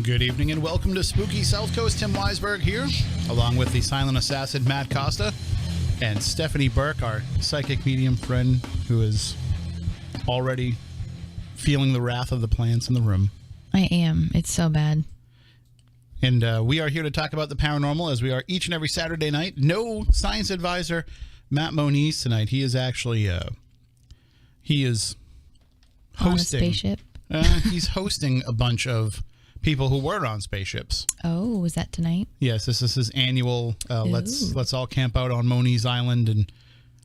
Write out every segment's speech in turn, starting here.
Good evening and welcome to Spooky South Coast. Tim Weisberg here, along with the silent assassin Matt Costa and Stephanie Burke, our psychic medium friend who is already feeling the wrath of the plants in the room. I am. It's so bad. And we are here to talk about the paranormal as we are each and every Saturday night. No science advisor Matt Moniz tonight. He is actually he is hosting. On a spaceship? He's hosting a bunch of people who were on spaceships. Oh, was that tonight? Yes, this is his annual. Let's all camp out on Moniz Island and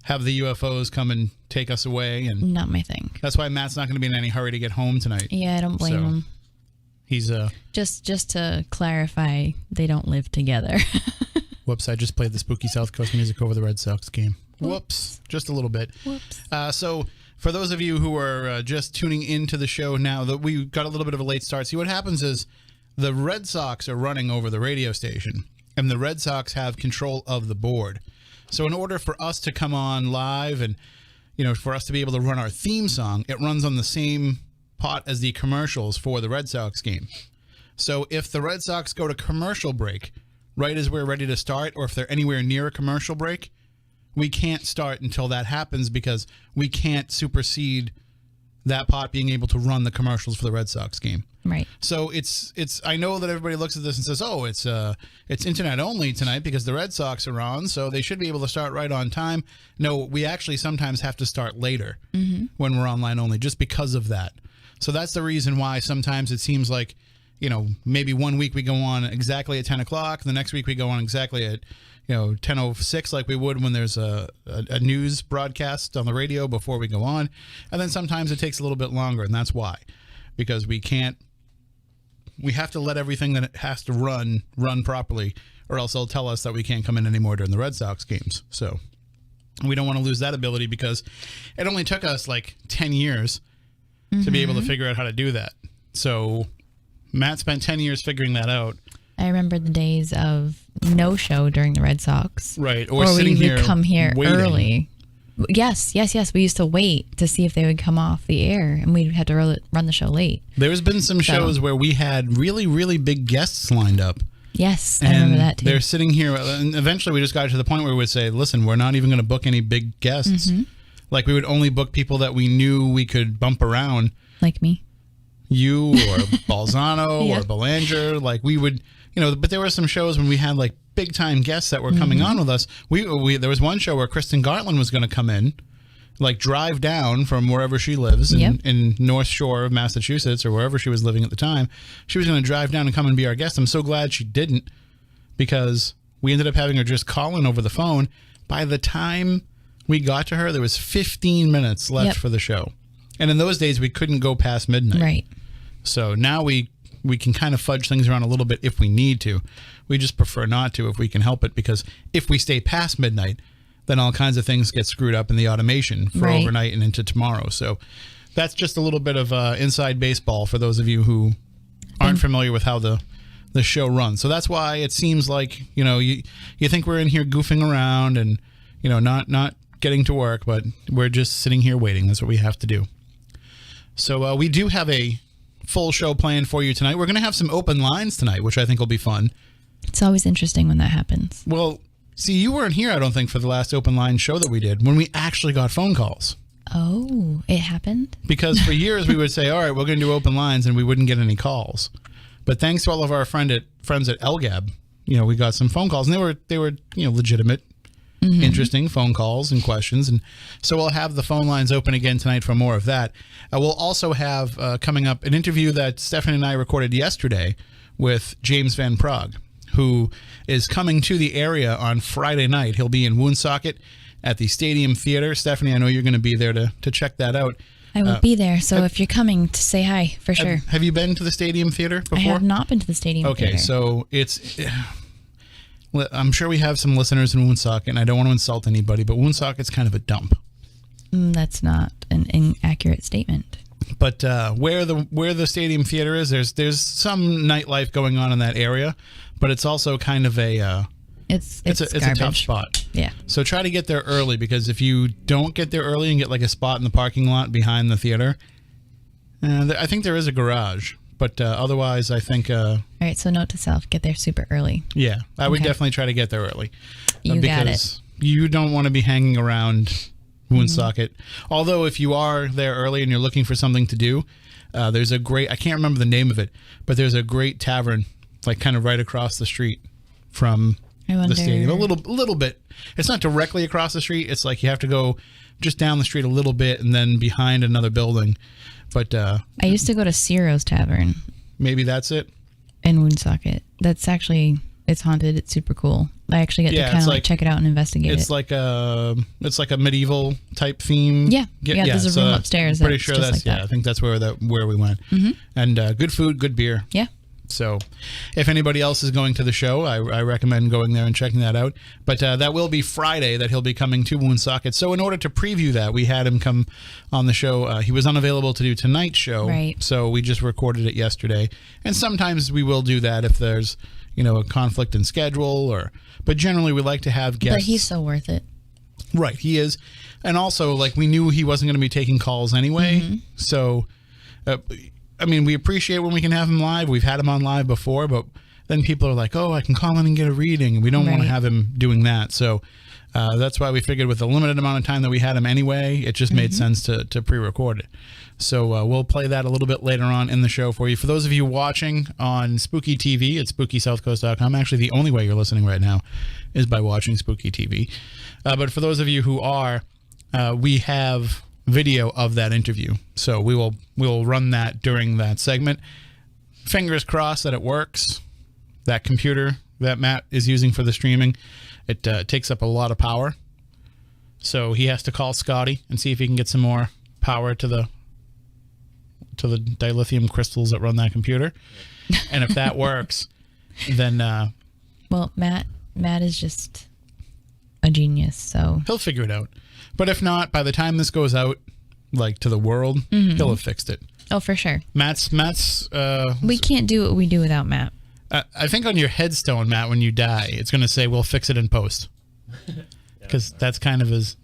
have the UFOs come and take us away. And not my thing. That's why Matt's not going to be in any hurry to get home tonight. Yeah, I don't blame him. He's just to clarify, they don't live together. Whoops! I just played the Spooky South Coast music over the Red Sox game. Whoops! Just a little bit. Whoops. So for those of you who are just tuning into the show now, that we got a little bit of a late start. See, what happens is the Red Sox are running over the radio station, and the Red Sox have control of the board. So in order for us to come on live and, for us to be able to run our theme song, it runs on the same pot as the commercials for the Red Sox game. So if the Red Sox go to commercial break right as we're ready to start, or if they're anywhere near a commercial break, we can't start until that happens because we can't supersede that pot being able to run the commercials for the Red Sox game. Right. So it's I know that everybody looks at this and says, "Oh, it's internet only tonight because the Red Sox are on, so they should be able to start right on time." No, we actually sometimes have to start later when we're online only just because of that. So that's the reason why sometimes it seems like, maybe one week we go on exactly at 10 o'clock. The next week we go on exactly at 10:06 like we would when there's a news broadcast on the radio before we go on. And then sometimes it takes a little bit longer, and that's why. Because we have to let everything that it has to run properly, or else they'll tell us that we can't come in anymore during the Red Sox games. So we don't want to lose that ability because it only took us like 10 years to be able to figure out how to do that. So Matt spent 10 years figuring that out. I remember the days of no show during the Red Sox. Right. Or sitting here we would come here waiting. Early. Yes. We used to wait to see if they would come off the air, and we'd have to run the show late. There's been some shows where we had really, really big guests lined up. Yes, I remember that too. They're sitting here, and eventually we just got to the point where we would say, listen, we're not even going to book any big guests. Like, we would only book people that we knew we could bump around. Like me. You or Balzano or Belanger. Like, we would, but there were some shows when we had, like, big-time guests that were coming on with us. There was one show where Kristen Gartland was going to come in, like, drive down from wherever she lives in North Shore of Massachusetts or wherever she was living at the time. She was going to drive down and come and be our guest. I'm so glad she didn't, because we ended up having her just call in over the phone. By the time we got to her, there was 15 minutes left for the show. And in those days, we couldn't go past midnight. Right. So now we can kind of fudge things around a little bit if we need to. We just prefer not to if we can help it, because if we stay past midnight, then all kinds of things get screwed up in the automation for overnight and into tomorrow. So that's just a little bit of inside baseball for those of you who aren't familiar with how the show runs. So that's why it seems like, you think we're in here goofing around and, not getting to work, but we're just sitting here waiting. That's what we have to do. So we do have a full show planned for you tonight. We're going to have some open lines tonight, which I think will be fun. It's always interesting when that happens. Well, see, you weren't here, I don't think, for the last open line show that we did, when we actually got phone calls. Oh, it happened? Because for years we would say, all right, we're going to do open lines, and we wouldn't get any calls. But thanks to all of our friends at LGAB, we got some phone calls, and they were legitimate, interesting phone calls and questions. And so we'll have the phone lines open again tonight for more of that. We'll also have coming up an interview that Stephanie and I recorded yesterday with James Van Praagh, who is coming to the area on Friday night. He'll be in Woonsocket at the Stadium Theater. Stephanie, I know you're going to be there to check that out. I will be there, so if you're coming, to say hi, for sure. Have you been to the Stadium Theater before? I have not been to the Stadium Theater. Okay, so I'm sure we have some listeners in Woonsocket, and I don't want to insult anybody, but Woonsocket's kind of a dump. That's not an inaccurate statement. But where the Stadium Theater is, there's some nightlife going on in that area, but it's also kind of it's a tough spot. Yeah. So try to get there early, because if you don't get there early and get like a spot in the parking lot behind the theater, I think there is a garage, But otherwise, I think... All right, so note to self, get there super early. Yeah, I would definitely try to get there early. You got it. Because you don't want to be hanging around Woonsocket. Although if you are there early and you're looking for something to do, there's a great... I can't remember the name of it, but there's a great tavern, like kind of right across the street from the stadium. A little bit. It's not directly across the street. It's like you have to go just down the street a little bit and then behind another building. But I used to go to Ciro's Tavern. Maybe that's it. In Woonsocket. That's actually, it's haunted. It's super cool. I actually get to kind of like check it out and investigate it. It's like a medieval type theme. Yeah. There's a room upstairs. Pretty sure that's like that. I think that's where we went. And good food, good beer. Yeah. So if anybody else is going to the show, I recommend going there and checking that out. But that will be Friday that he'll be coming to Woonsocket. So in order to preview that, we had him come on the show. He was unavailable to do tonight's show. Right. So we just recorded it yesterday. And sometimes we will do that if there's, a conflict in schedule but generally we like to have guests. But he's so worth it. Right, he is. And also, like, we knew he wasn't going to be taking calls anyway. So, we appreciate when we can have him live. We've had him on live before, but then people are like, oh, I can call in and get a reading. And we don't want to have him doing that. So that's why we figured with the limited amount of time that we had him anyway, it just made sense to pre-record it. So we'll play that a little bit later on in the show for you. For those of you watching on Spooky TV at SpookySouthCoast.com, actually the only way you're listening right now is by watching Spooky TV. But for those of you who are, we have video of that interview. So we'll run that during that segment. Fingers crossed that it works. That computer that Matt is using for the streaming, it takes up a lot of power. So he has to call Scotty and see if he can get some more power to the dilithium crystals that run that computer. And if that works, then well, Matt is just a genius, so he'll figure it out. But if not, by the time this goes out, like, to the world, he'll have fixed it. Oh, for sure. Matt's we can't do what we do without Matt. I think on your headstone, Matt, when you die, it's going to say, we'll fix it in post. Because that's kind of his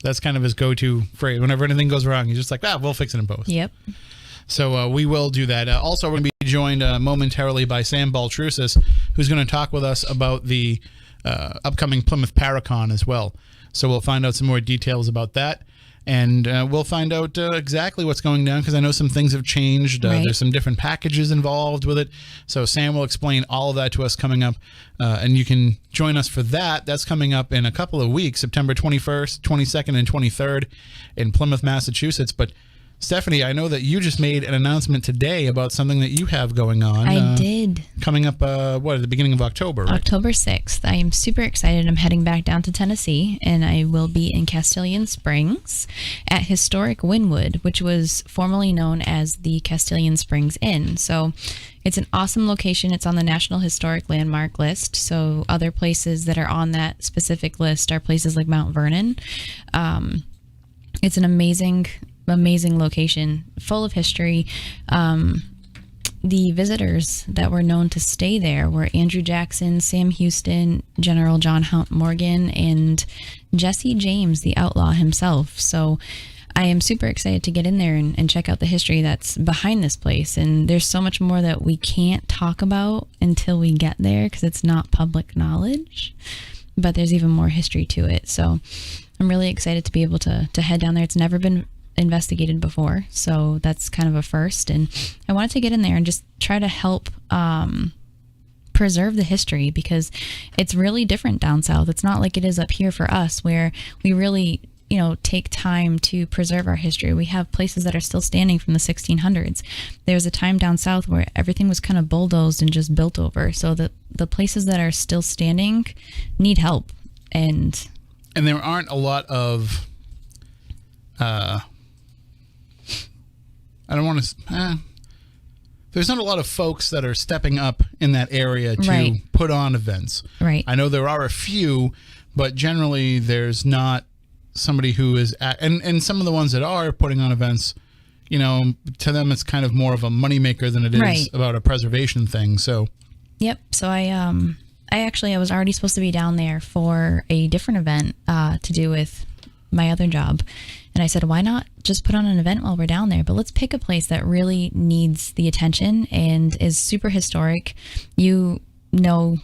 go-to phrase. Whenever anything goes wrong, he's just like, we'll fix it in post. Yep. So we will do that. Also, we're going to be joined momentarily by Sam Baltrusis, who's going to talk with us about the upcoming Plymouth Paracon as well. So we'll find out some more details about that. And we'll find out exactly what's going down, because I know some things have changed. There's some different packages involved with it. So Sam will explain all of that to us coming up. And you can join us for that. That's coming up in a couple of weeks, September 21st, 22nd, and 23rd in Plymouth, Massachusetts. But Stephanie, I know that you just made an announcement today about something that you have going on. I did. Coming up, at the beginning of October, right? October 6th. I am super excited. I'm heading back down to Tennessee, and I will be in Castilian Springs at historic Wynwood, which was formerly known as the Castilian Springs Inn. So it's an awesome location. It's on the National Historic Landmark list. So other places that are on that specific list are places like Mount Vernon. It's an amazing location, full of history. The visitors that were known to stay there were Andrew Jackson, Sam Houston, General John Hunt Morgan, and Jesse James, the outlaw himself. So I am super excited to get in there and check out the history that's behind this place. And there's so much more that we can't talk about until we get there, because it's not public knowledge, but there's even more history to it. So I'm really excited to be able to head down there. It's never been investigated before, so that's kind of a first, and I wanted to get in there and just try to help preserve the history, because it's really different down south. It's not like it is up here for us, where we really take time to preserve our history. We have places that are still standing from the 1600s. There's a time down south where everything was kind of bulldozed and just built over, so that the places that are still standing need help. And there aren't a lot of I don't want to... there's not a lot of folks that are stepping up in that area to put on events. Right. I know there are a few, but generally there's not somebody who is... and some of the ones that are putting on events, to them it's kind of more of a moneymaker than it is about a preservation thing. So... Yep. So I was already supposed to be down there for a different event to do with my other job. And I said, why not just put on an event while we're down there? But let's pick a place that really needs the attention and is super historic. You know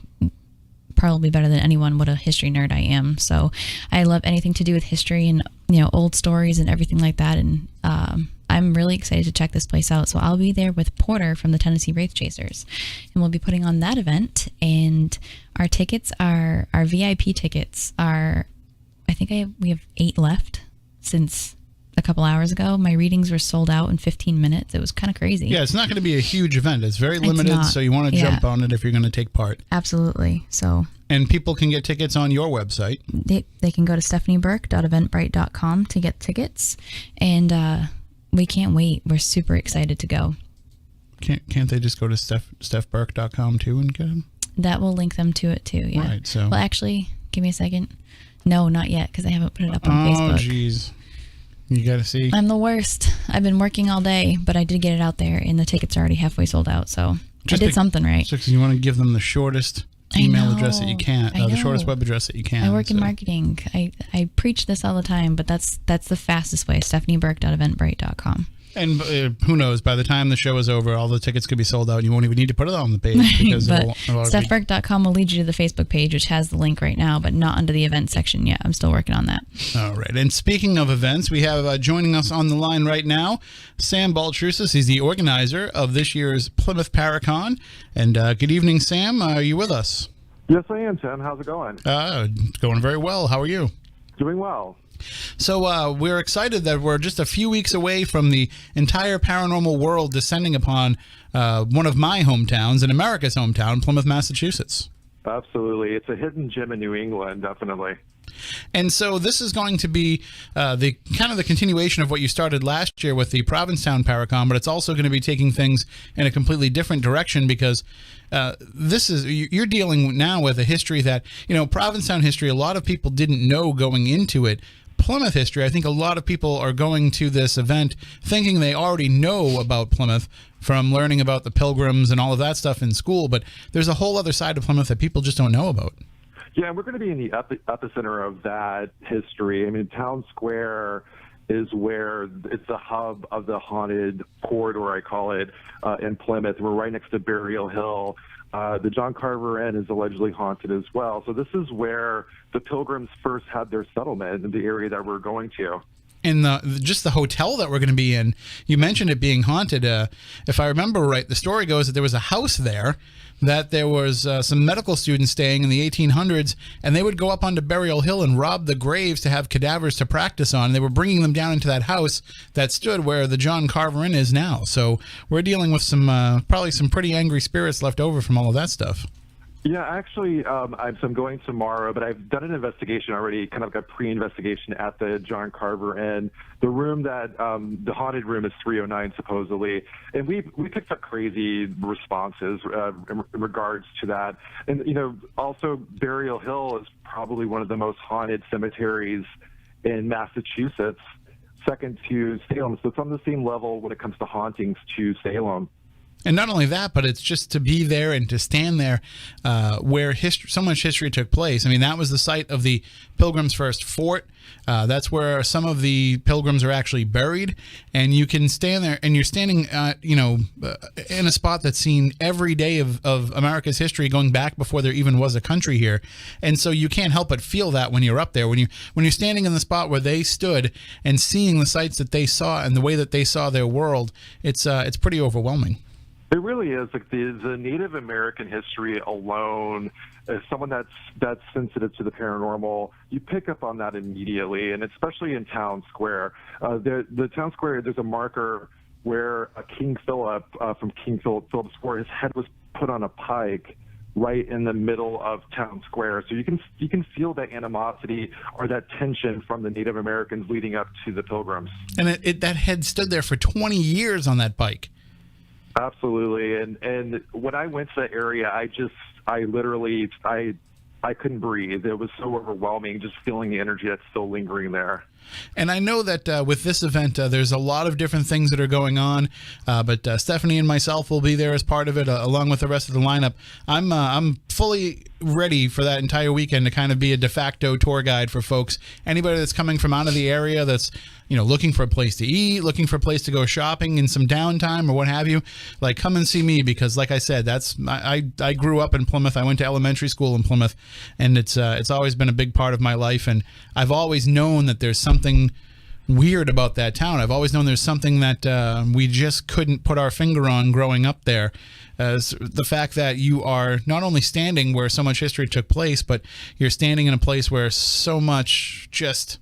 probably better than anyone what a history nerd I am. So I love anything to do with history and, old stories and everything like that. And I'm really excited to check this place out. So I'll be there with Porter from the Tennessee Wraith Chasers, and we'll be putting on that event. And our tickets our VIP tickets are, I think we have 8 left since a couple hours ago. My readings were sold out in 15 minutes. It was kind of crazy. Yeah, it's not going to be a huge event. It's very limited, so you want to jump on it if you're going to take part. Absolutely. And people can get tickets on your website. They can go to stephanieburke.eventbrite.com to get tickets. And we can't wait. We're super excited to go. Can't they just go to stephburke.com too and get them? That will link them to it too, yeah. Right, so. Well, actually, give me a second. No, not yet, because I haven't put it up on Facebook. Oh, jeez. You got to see. I'm the worst. I've been working all day, but I did get it out there, and the tickets are already halfway sold out, so I did something right. Just because you want to give them the shortest email address that you can, the shortest web address that you can. I work in marketing. I preach this all the time, but that's the fastest way, stephanieburke.eventbrite.com. And who knows, by the time the show is over, all the tickets could be sold out and you won't even need to put it on the page. Because but stephburke.com will lead you to the Facebook page, which has the link right now, but not under the event section yet. I'm still working on that. All right. And speaking of events, we have joining us on the line right now, Sam Baltrusis. He's the organizer of this year's Plymouth Paracon. And good evening, Sam. Are you with us? Yes, I am, Tim. How's it going? It's going very well. How are you? Doing well. So we're excited that we're just a few weeks away from the entire paranormal world descending upon one of my hometowns, and America's hometown, Plymouth, Massachusetts. Absolutely. It's a hidden gem in New England, definitely. And so this is going to be the continuation of what you started last year with the Provincetown Paracon, but it's also going to be taking things in a completely different direction because you're dealing now with a history that, Provincetown history, a lot of people didn't know going into it. Plymouth history, I think a lot of people are going to this event thinking they already know about Plymouth from learning about the Pilgrims and all of that stuff in school, but there's a whole other side of Plymouth that people just don't know about. Yeah, we're going to be in the epicenter of that history. I mean, Town Square is where it's the hub of the haunted corridor, I call it, in Plymouth. We're right next to Burial Hill. The John Carver Inn is allegedly haunted as well. So this is where the Pilgrims first had their settlement in the area that we're going to. And just the hotel that we're going to be in, you mentioned it being haunted. If I remember right, the story goes that there was a house there that there was some medical students staying in the 1800s, and they would go up onto Burial Hill and rob the graves to have cadavers to practice on. And they were bringing them down into that house that stood where the John Carver Inn is now. So we're dealing with probably some pretty angry spirits left over from all of that stuff. Yeah, actually, I'm going tomorrow, but I've done an investigation already, kind of like a pre-investigation at the John Carver Inn. The room the haunted room is 309 supposedly, and we picked up crazy responses in regards to that. And also Burial Hill is probably one of the most haunted cemeteries in Massachusetts, second to Salem. So it's on the same level when it comes to hauntings to Salem. And not only that, but it's just to be there and to stand there where so much history took place. I mean, that was the site of the Pilgrims' first fort. That's where some of the Pilgrims are actually buried. And you can stand there, and you're standing, in a spot that's seen every day of America's history going back before there even was a country here. And so you can't help but feel that when you're up there. When you're standing in the spot where they stood and seeing the sights that they saw and the way that they saw their world, it's pretty overwhelming. It really is. Like the Native American history alone, as someone that's sensitive to the paranormal, you pick up on that immediately, and especially in Town Square. The Town Square, there's a marker where King Philip from King Philip's War, his head was put on a pike right in the middle of Town Square. So you can feel that animosity or that tension from the Native Americans leading up to the Pilgrims. And that head stood there for 20 years on that pike. Absolutely, and when I went to the area, I literally couldn't breathe. It was so overwhelming, just feeling the energy that's still lingering there. And I know that with this event, there's a lot of different things that are going on, but Stephanie and myself will be there as part of it, along with the rest of the lineup. I'm fully ready for that entire weekend to kind of be a de facto tour guide for folks. Anybody that's coming from out of the area that's, looking for a place to eat, looking for a place to go shopping in some downtime or what have you, like, come and see me, because like I said, I grew up in Plymouth. I went to elementary school in Plymouth, and it's always been a big part of my life, and I've always known that there's something weird about that town. I've always known there's something that we just couldn't put our finger on growing up there. The fact that you are not only standing where so much history took place, but you're standing in a place where so much just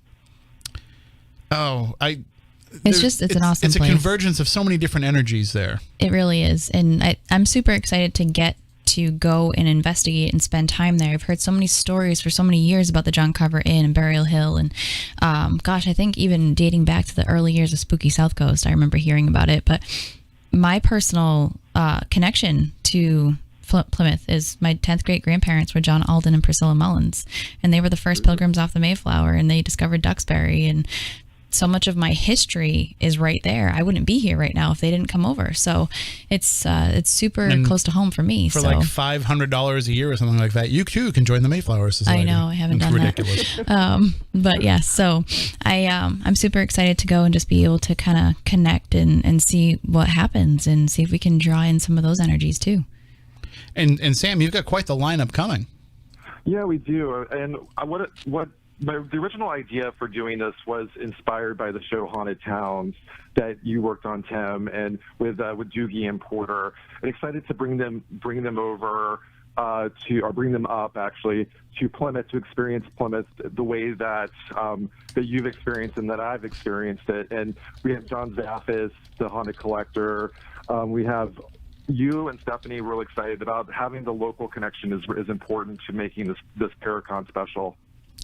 it's an awesome place. It's a convergence of so many different energies there. It really is. And I'm super excited to get to go and investigate and spend time there. I've heard so many stories for so many years about the John Carver Inn and Burial Hill, and I think even dating back to the early years of Spooky South Coast, I remember hearing about it. But my personal connection to Plymouth is my 10th great grandparents were John Alden and Priscilla Mullins, and they were the first pilgrims off the Mayflower, and they discovered Duxbury, and so much of my history is right there. I wouldn't be here right now if they didn't come over. So it's super close to home for me. For like $500 a year or something like that, you too can join the Mayflower Society. I know, I haven't done ridiculous. That. But yes, so I'm super excited to go and just be able to kind of connect and see what happens and see if we can draw in some of those energies too. And Sam, you've got quite the lineup coming. Yeah, we do. And the original idea for doing this was inspired by the show Haunted Towns that you worked on, Tim, and with Doogie and Porter. And excited to bring them over bring them up actually to Plymouth to experience Plymouth the way that you've experienced and that I've experienced it. And we have John Zaffis, the Haunted Collector. We have you and Stephanie really excited about having the local connection is important to making this Paracon special.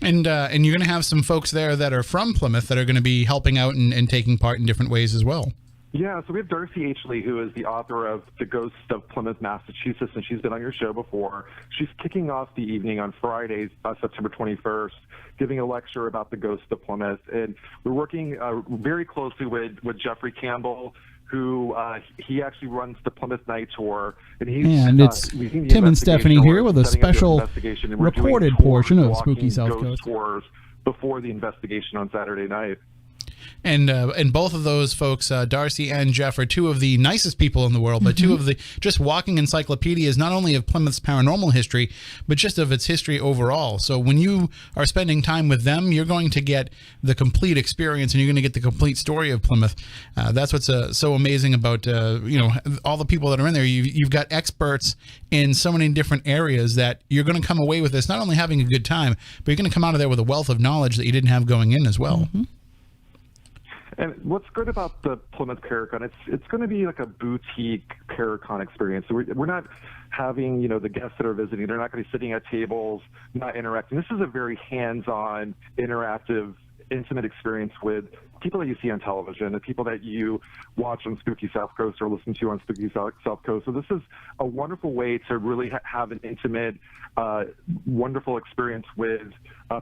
And you're going to have some folks there that are from Plymouth that are going to be helping out and taking part in different ways as well. Yeah, so we have Darcy H. Lee, who is the author of The Ghosts of Plymouth, Massachusetts, and she's been on your show before. She's kicking off the evening on Friday, September 21st, giving a lecture about the ghosts of Plymouth. And we're working very closely with Jeffrey Campbell, who he actually runs the Plymouth Night Tour. And it's Tim and Stephanie here with a special reported portion of Spooky South Coast tours before the investigation on Saturday night. And both of those folks, Darcy and Jeff, are two of the nicest people in the world, but two of the just walking encyclopedias, not only of Plymouth's paranormal history, but just of its history overall. So when you are spending time with them, you're going to get the complete experience, and you're going to get the complete story of Plymouth. That's what's so amazing about all the people that are in there. You've got experts in so many different areas that you're going to come away with this not only having a good time, but you're going to come out of there with a wealth of knowledge that you didn't have going in as well. And what's good about the Plymouth Paracon, it's going to be like a boutique Paracon experience. So we're not having, the guests that are visiting, they're not going to be sitting at tables, not interacting. This is a very hands-on, interactive, intimate experience with people that you see on television, the people that you watch on Spooky South Coast or listen to on Spooky South Coast. So this is a wonderful way to really have an intimate, wonderful experience with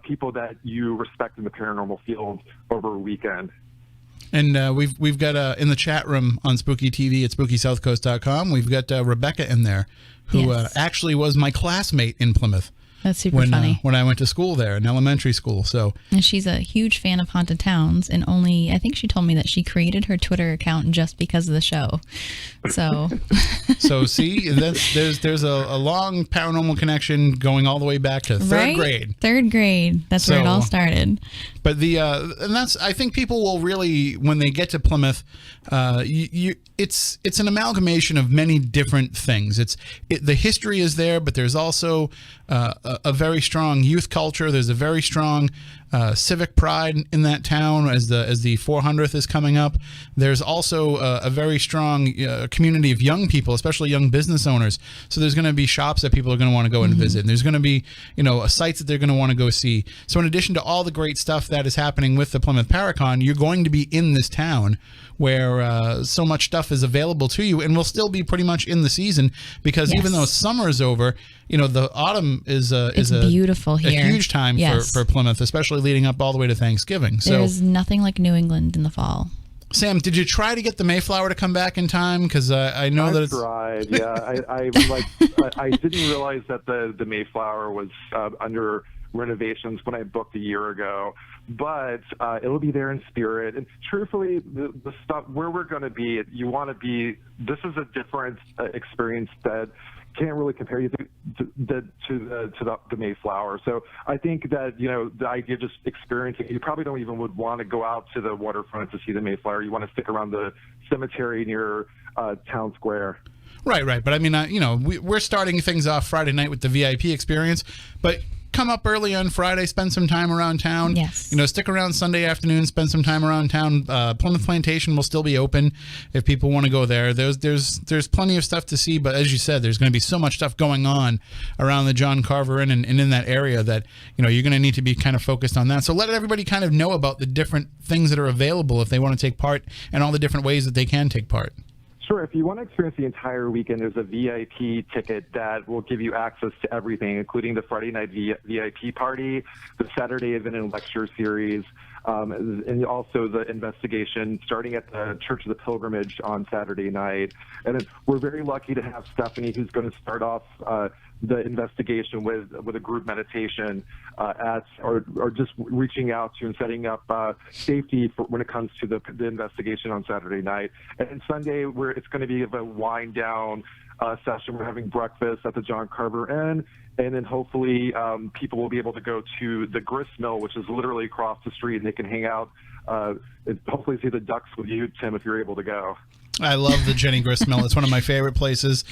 people that you respect in the paranormal field over a weekend. And we've got in the chat room on Spooky TV at SpookySouthCoast.com, we've got Rebecca in there, who actually was my classmate in Plymouth. That's super funny. When I went to school there, in elementary school. And she's a huge fan of haunted towns, and I think she told me that she created her Twitter account just because of the show. So see, there's a long paranormal connection going all the way back to third grade. Third grade. That's where it all started. But and that's, I think people will really, when they get to Plymouth, it's an amalgamation of many different things. The history is there, but there's also a very strong youth culture. There's a very strong civic pride in that town as the 400th is coming up. There's also a very strong community of young people, especially young business owners. So there's going to be shops that people are going to want to go and visit. And there's going to be sites that they're going to want to go see. So in addition to all the great stuff that is happening with the Plymouth Paracon, you're going to be in this town where so much stuff is available to you, and we'll still be pretty much in the season because even though summer is over, the autumn is beautiful here. A huge time for Plymouth, especially leading up all the way to Thanksgiving. So there's nothing like New England in the fall. Sam, did you try to get the Mayflower to come back in time? Because I know that it's... tried. Yeah, I didn't realize that the Mayflower was under renovations when I booked a year ago, but it'll be there in spirit. And truthfully, the stuff where we're going to be, you want to be. This is a different experience that can't really compare you to the Mayflower. So I think that, the idea of just experiencing, you probably don't even would want to go out to the waterfront to see the Mayflower. You want to stick around the cemetery near Town Square. Right. But I mean, we're starting things off Friday night with the VIP experience, but come up early on Friday, spend some time around town. Yes. Stick around Sunday afternoon, spend some time around town. Plymouth Plantation will still be open if people want to go there. There's plenty of stuff to see, but as you said, there's going to be so much stuff going on around the John Carver Inn and in that area that, you're going to need to be kind of focused on that. So let everybody kind of know about the different things that are available if they want to take part and all the different ways that they can take part. Sure. If you want to experience the entire weekend, there's a VIP ticket that will give you access to everything, including the Friday night VIP party, the Saturday event and lecture series, and also the investigation starting at the Church of the Pilgrimage on Saturday night. And then we're very lucky to have Stephanie, who's going to start off the investigation with a group meditation or just reaching out to and setting up safety for when it comes to the investigation on Saturday night. And Sunday, it's going to be a wind down session. We're having breakfast at the John Carver Inn, and then hopefully people will be able to go to the grist mill, which is literally across the street, and they can hang out and hopefully see the ducks with you, Tim, if you're able to go. I love the Jenny Grist Mill. It's one of my favorite places.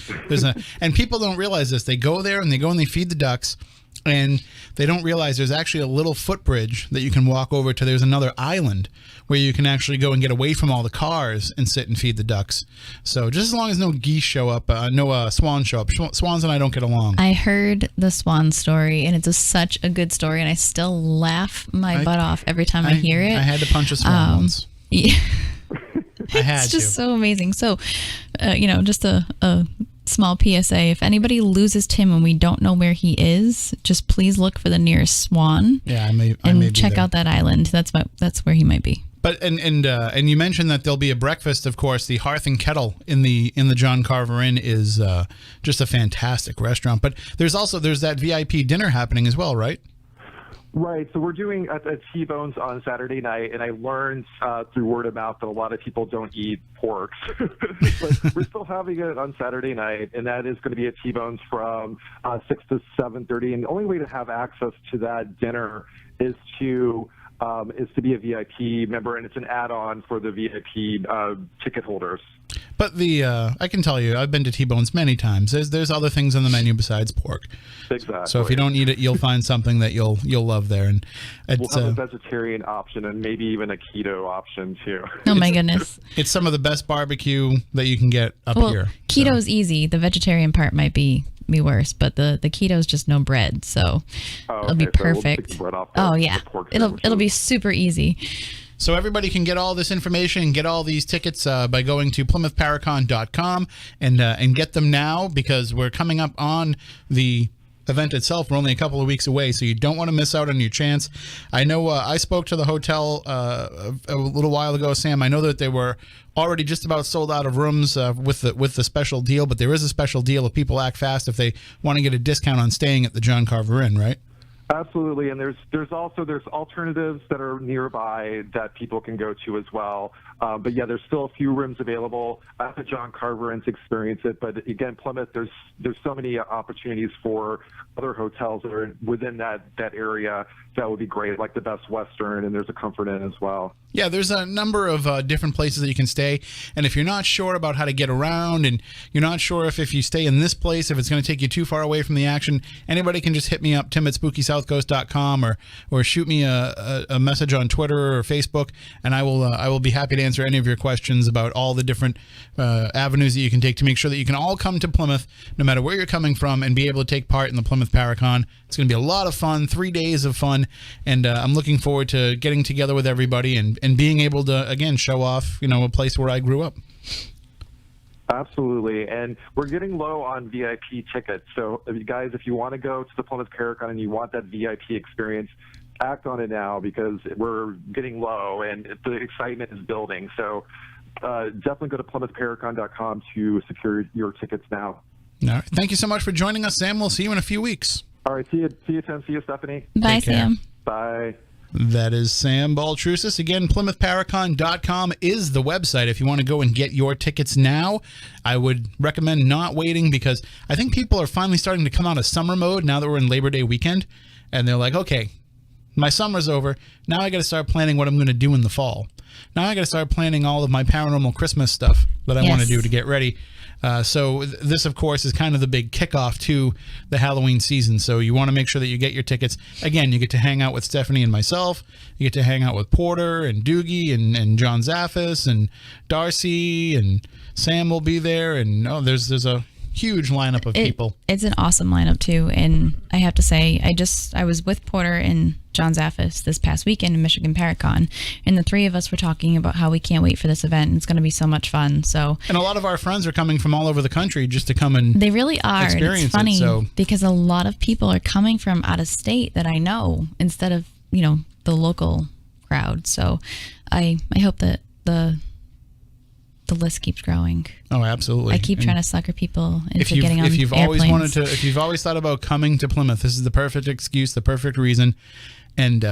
And people don't realize this. They go there and they feed the ducks, and they don't realize there's actually a little footbridge that you can walk over to. There's another island where you can actually go and get away from all the cars and sit and feed the ducks. So just as long as no geese show up, no swans show up. Swans and I don't get along. I heard the swan story, and it's such a good story, and I still laugh my butt off every time I hear it. I had to punch a swan once. Yeah. It's just so amazing. So, just a small PSA. If anybody loses Tim and we don't know where he is, just please look for the nearest swan. Yeah, I may check out that island. That's where he might be. But and you mentioned that there'll be a breakfast. Of course, the Hearth and Kettle in the John Carver Inn is just a fantastic restaurant. But there's that VIP dinner happening as well, right? Right. So we're doing a T-Bones on Saturday night, and I learned through word of mouth that a lot of people don't eat pork. But we're still having it on Saturday night, and that is going to be a T-Bones from 6 to 7:30. And the only way to have access to that dinner is to be a VIP member, and it's an add-on for the VIP ticket holders. But I can tell you, I've been to T-Bones many times. There's other things on the menu besides pork. Exactly. So if you don't eat it, you'll find something that you'll love there. And we'll have a vegetarian option and maybe even a keto option too. Oh my goodness! It's some of the best barbecue that you can get up here. Keto's easy. The vegetarian part might be worse, but the keto's just no bread, so it'll be perfect. So we'll oh yeah, it'll be super easy. So everybody can get all this information and get all these tickets by going to PlymouthParacon.com and get them now, because we're coming up on the event itself. We're only a couple of weeks away, so you don't want to miss out on your chance. I know I spoke to the hotel a little while ago, Sam. I know that they were already just about sold out of rooms with the special deal, but there is a special deal if people act fast if they want to get a discount on staying at the John Carver Inn, right? Absolutely, and there's alternatives that are nearby that people can go to as well. But yeah, there's still a few rooms available at the John Carver Inn to experience it. But again, Plymouth, there's so many opportunities for other hotels that are within that area that would be great, like the Best Western, and there's a Comfort Inn as well. Yeah, there's a number of different places that you can stay. And if you're not sure about how to get around, and you're not sure if you stay in this place, if it's going to take you too far away from the action, anybody can just hit me up, tim@SpookySouthCoast.com, or shoot me a message on Twitter or Facebook, and I will be happy to answer any of your questions about all the different avenues that you can take to make sure that you can all come to Plymouth, no matter where you're coming from, and be able to take part in the Plymouth Paracon. It's going to be a lot of fun, 3 days of fun, and I'm looking forward to getting together with everybody and being able to, again, show off, a place where I grew up. Absolutely, and we're getting low on VIP tickets. So, if you want to go to the Plymouth Paracon and you want that VIP experience, act on it now because we're getting low and the excitement is building. So definitely go to PlymouthParacon.com to secure your tickets now. All right. Thank you so much for joining us, Sam. We'll see you in a few weeks. All right. See you, Tim. See you, Stephanie. Bye, Sam. Bye. That is Sam Baltrusis. Again, PlymouthParacon.com is the website. If you want to go and get your tickets now, I would recommend not waiting because I think people are finally starting to come out of summer mode now that we're in Labor Day weekend. And they're like, okay, my summer's over. Now I got to start planning what I'm going to do in the fall. Now I got to start planning all of my paranormal Christmas stuff that I want to do to get ready. So this, of course, is kind of the big kickoff to the Halloween season. So you want to make sure that you get your tickets. Again, you get to hang out with Stephanie and myself. You get to hang out with Porter and Doogie and John Zaffis and Darcy and Sam will be there. And there's a huge lineup of people. It's an awesome lineup too, and I have to say, I was with Porter and John Zaffis this past weekend in Michigan Paracon, and the three of us were talking about how we can't wait for this event. It's going to be so much fun. And a lot of our friends are coming from all over the country just to come and they really are. Experience it's funny because a lot of people are coming from out of state that I know instead of the local crowd. So I hope that the list keeps growing. Oh, absolutely. I keep trying to sucker people into getting on If you've airplanes. if you've always thought about coming to Plymouth, this is the perfect excuse, the perfect reason. And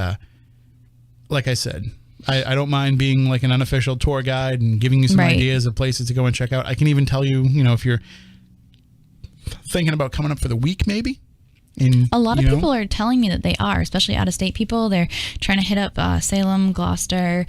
like I said, I don't mind being like an unofficial tour guide and giving you some ideas of places to go and check out. I can even tell you, if you're thinking about coming up for the week, maybe. A lot of people are telling me that they are, especially out-of-state people. They're trying to hit up Salem, Gloucester,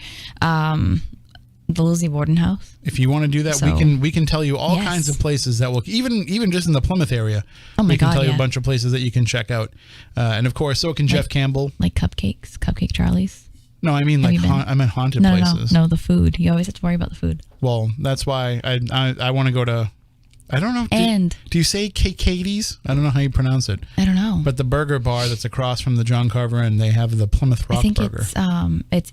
the Lizzie Borden House. If you want to do that, we can tell you all kinds of places that will even just in the Plymouth area. Oh my we can God, tell you a bunch of places that you can check out, and of course, so can Jeff Campbell. Like Cupcake Charlie's. No, I mean I meant haunted places. No, the food. You always have to worry about the food. Well, that's why I want to go to. I don't know. Do you say Katie's? I don't know how you pronounce it. I don't know. But the burger bar that's across from the John Carver Inn, they have the Plymouth Rock Burger. It's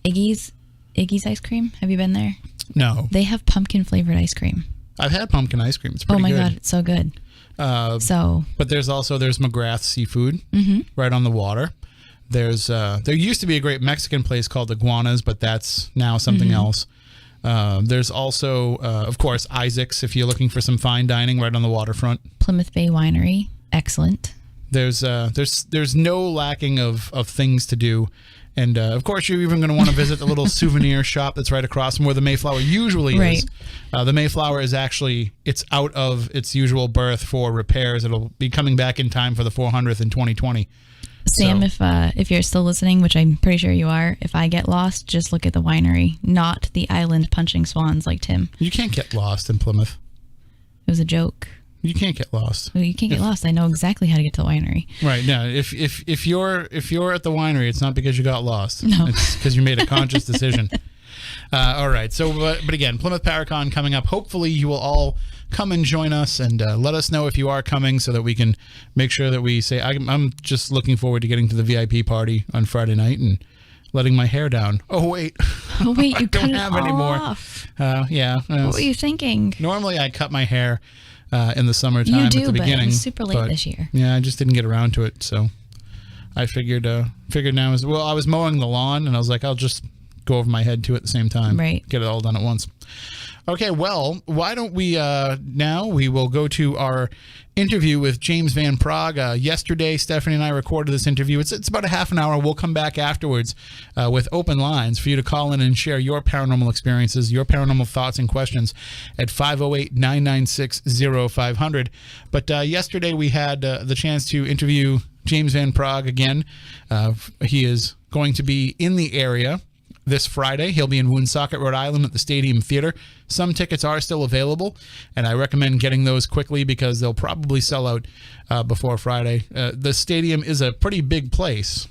Iggy's ice cream. Have you been there? No. They have pumpkin flavored ice cream. I've had pumpkin ice cream. It's pretty good. Oh my God, it's so good. But there's McGrath Seafood right on the water. There used to be a great Mexican place called Iguanas, but that's now something else. There's also, of course, Isaac's if you're looking for some fine dining right on the waterfront. Plymouth Bay Winery, excellent. There's no lacking of things to do. And, of course, you're even going to want to visit the little souvenir shop that's right across from where the Mayflower usually is. The Mayflower is actually, it's out of its usual berth for repairs. It'll be coming back in time for the 400th in 2020. Sam, if you're still listening, which I'm pretty sure you are, if I get lost, just look at the winery, not the island punching swans like Tim. You can't get lost in Plymouth. It was a joke. You can't get lost. Well, you can't get lost. I know exactly how to get to the winery. Right. No. If you're at the winery, it's not because you got lost. No. It's because you made a conscious decision. All right. So, but again, Plymouth Paracon coming up. Hopefully, you will all come and join us and let us know if you are coming, so that we can make sure that we say I'm just looking forward to getting to the VIP party on Friday night and letting my hair down. Oh wait. You don't have any more. Yeah. What were you thinking? Normally, I cut my hair in the summertime at the beginning. But it was super late this year. Yeah, I just didn't get around to it, so I figured now I was mowing the lawn and I was like, I'll just go over my head too at the same time. Right. Get it all done at once. Okay, well, why don't we now we will go to our interview with James Van Praagh. Yesterday, Stephanie and I recorded this interview. It's about a half an hour. We'll come back afterwards with open lines for you to call in and share your paranormal experiences, your paranormal thoughts and questions at 508-996-0500. But yesterday we had the chance to interview James Van Praagh again. He is going to be in the area this Friday. He'll be in Woonsocket, Rhode Island at the Stadium Theater. Some tickets are still available, and I recommend getting those quickly because they'll probably sell out before Friday. The stadium is a pretty big place.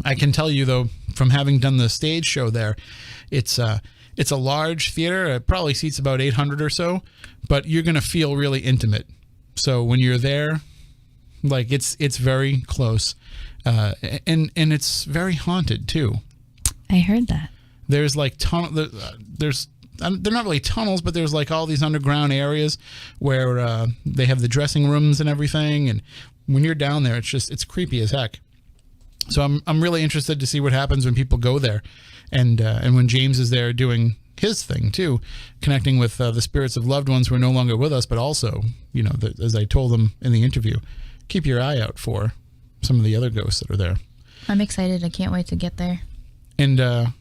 I can tell you, though, from having done the stage show there, it's a large theater. It probably seats about 800 or so, but you're going to feel really intimate. So when you're there, like it's very close, and it's very haunted, too. I heard that. There's like they're not really tunnels, but there's like all these underground areas where they have the dressing rooms and everything. And when you're down there, it's creepy as heck. So I'm really interested to see what happens when people go there, and when James is there doing his thing too, connecting with the spirits of loved ones who are no longer with us, but also, as I told them in the interview, keep your eye out for some of the other ghosts that are there. I'm excited. I can't wait to get there. And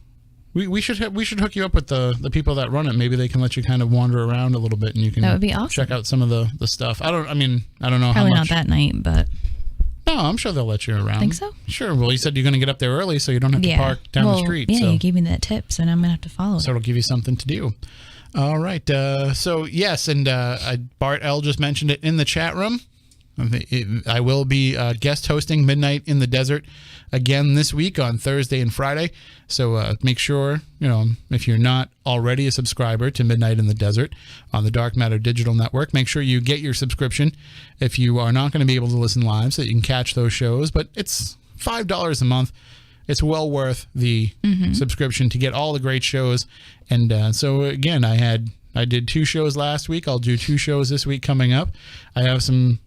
we should hook you up with the people that run it. Maybe they can let you kind of wander around a little bit, and you can that would be awesome. Check out some of the stuff. I don't know Probably how much. not that night, but no, I'm sure they'll let you around. Think so? Sure. Well, you said you're going to get up there early, so you don't have to park down the street. Yeah, so. you gave me that tip, so now I'm going to have to follow it. So it'll give you something to do. All right. So, yes, and Bart L. just mentioned it in the chat room. I will be guest hosting Midnight in the Desert again this week on Thursday and Friday. So make sure, if you're not already a subscriber to Midnight in the Desert on the Dark Matter Digital Network, make sure you get your subscription if you are not going to be able to listen live so that you can catch those shows. But it's $5 a month. It's well worth the subscription to get all the great shows. And so, again, I did 2 shows last week. I'll do 2 shows this week coming up. I have some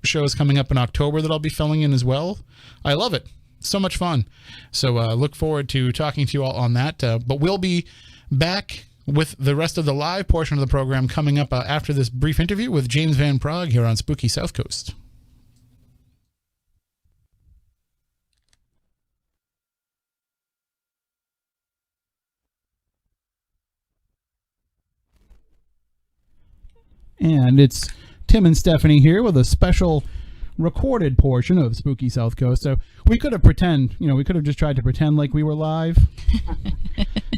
shows coming up in October that I'll be filling in as well. I love it. It's so much fun. So look forward to talking to you all on that. But we'll be back with the rest of the live portion of the program coming up after this brief interview with James Van Praagh here on Spooky South Coast. And it's Tim and Stephanie here with a special recorded portion of Spooky South Coast. So we could have just tried to pretend like we were live,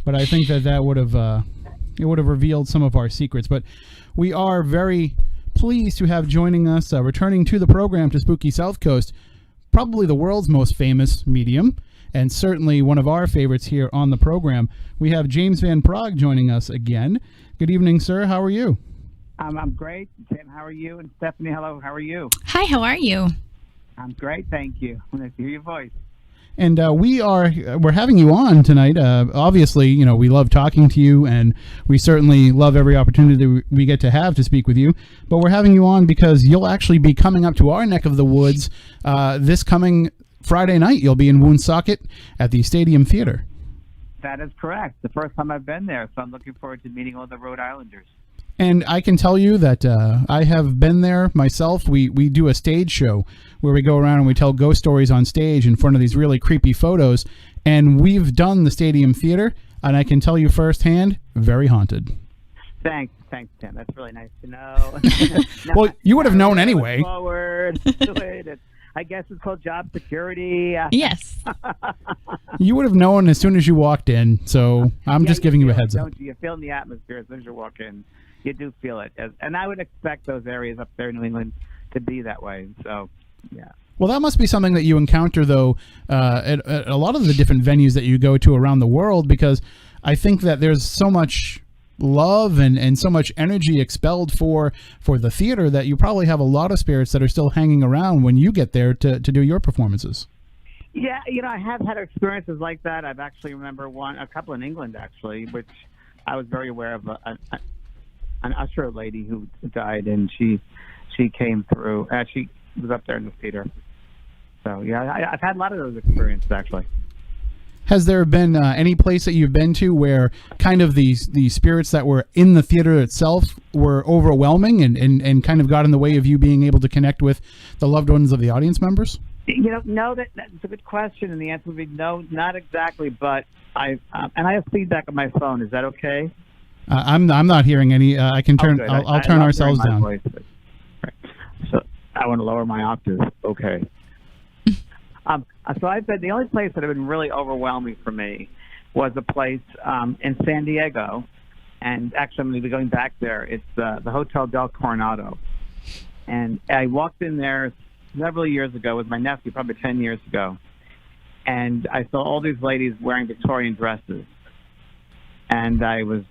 but I think that would have revealed some of our secrets. But we are very pleased to have joining us, returning to the program to Spooky South Coast, probably the world's most famous medium, and certainly one of our favorites here on the program. We have James Van Praagh joining us again. Good evening, sir. How are you? I'm great. Tim, how are you? And Stephanie, hello. How are you? Hi, how are you? I'm great, thank you. Nice to hear your voice. And we're having you on tonight. Obviously, we love talking to you, and we certainly love every opportunity we get to have to speak with you. But we're having you on because you'll actually be coming up to our neck of the woods this coming Friday night. You'll be in Woonsocket at the Stadium Theater. That is correct. The first time I've been there, so I'm looking forward to meeting all the Rhode Islanders. And I can tell you that I have been there myself. We do a stage show where we go around and we tell ghost stories on stage in front of these really creepy photos. And we've done the Stadium Theater, and I can tell you firsthand, very haunted. Thanks, Tim. That's really nice to know. Well, you would have known anyway. Forward to it. I guess it's called job security. Yes. You would have known as soon as you walked in, so I'm just giving you a heads up. You feel in the atmosphere as soon as you walk in. You do feel it. And I would expect those areas up there in New England to be that way. So, yeah. Well, that must be something that you encounter, though, at a lot of the different venues that you go to around the world, because I think that there's so much love and so much energy expelled for the theater that you probably have a lot of spirits that are still hanging around when you get there to do your performances. Yeah, I have had experiences like that. I've actually remember a couple in England, actually, which I was very aware of. An usher lady who died, and she came through. She was up there in the theater. So, yeah, I've had a lot of those experiences, actually. Has there been any place that you've been to where kind of the spirits that were in the theater itself were overwhelming and kind of got in the way of you being able to connect with the loved ones of the audience members? No, that's a good question, and the answer would be no, not exactly, but I have feedback on my phone. Is that okay? I'm not hearing any. I can turn. I'll turn ourselves down. Voice, right. So I want to lower my octave. Okay. So I've been, the only place that had been really overwhelming for me was a place in San Diego, and actually I'm going to be going back there. It's the Hotel Del Coronado, and I walked in there several years ago with my nephew, probably 10 years ago, and I saw all these ladies wearing Victorian dresses, and I was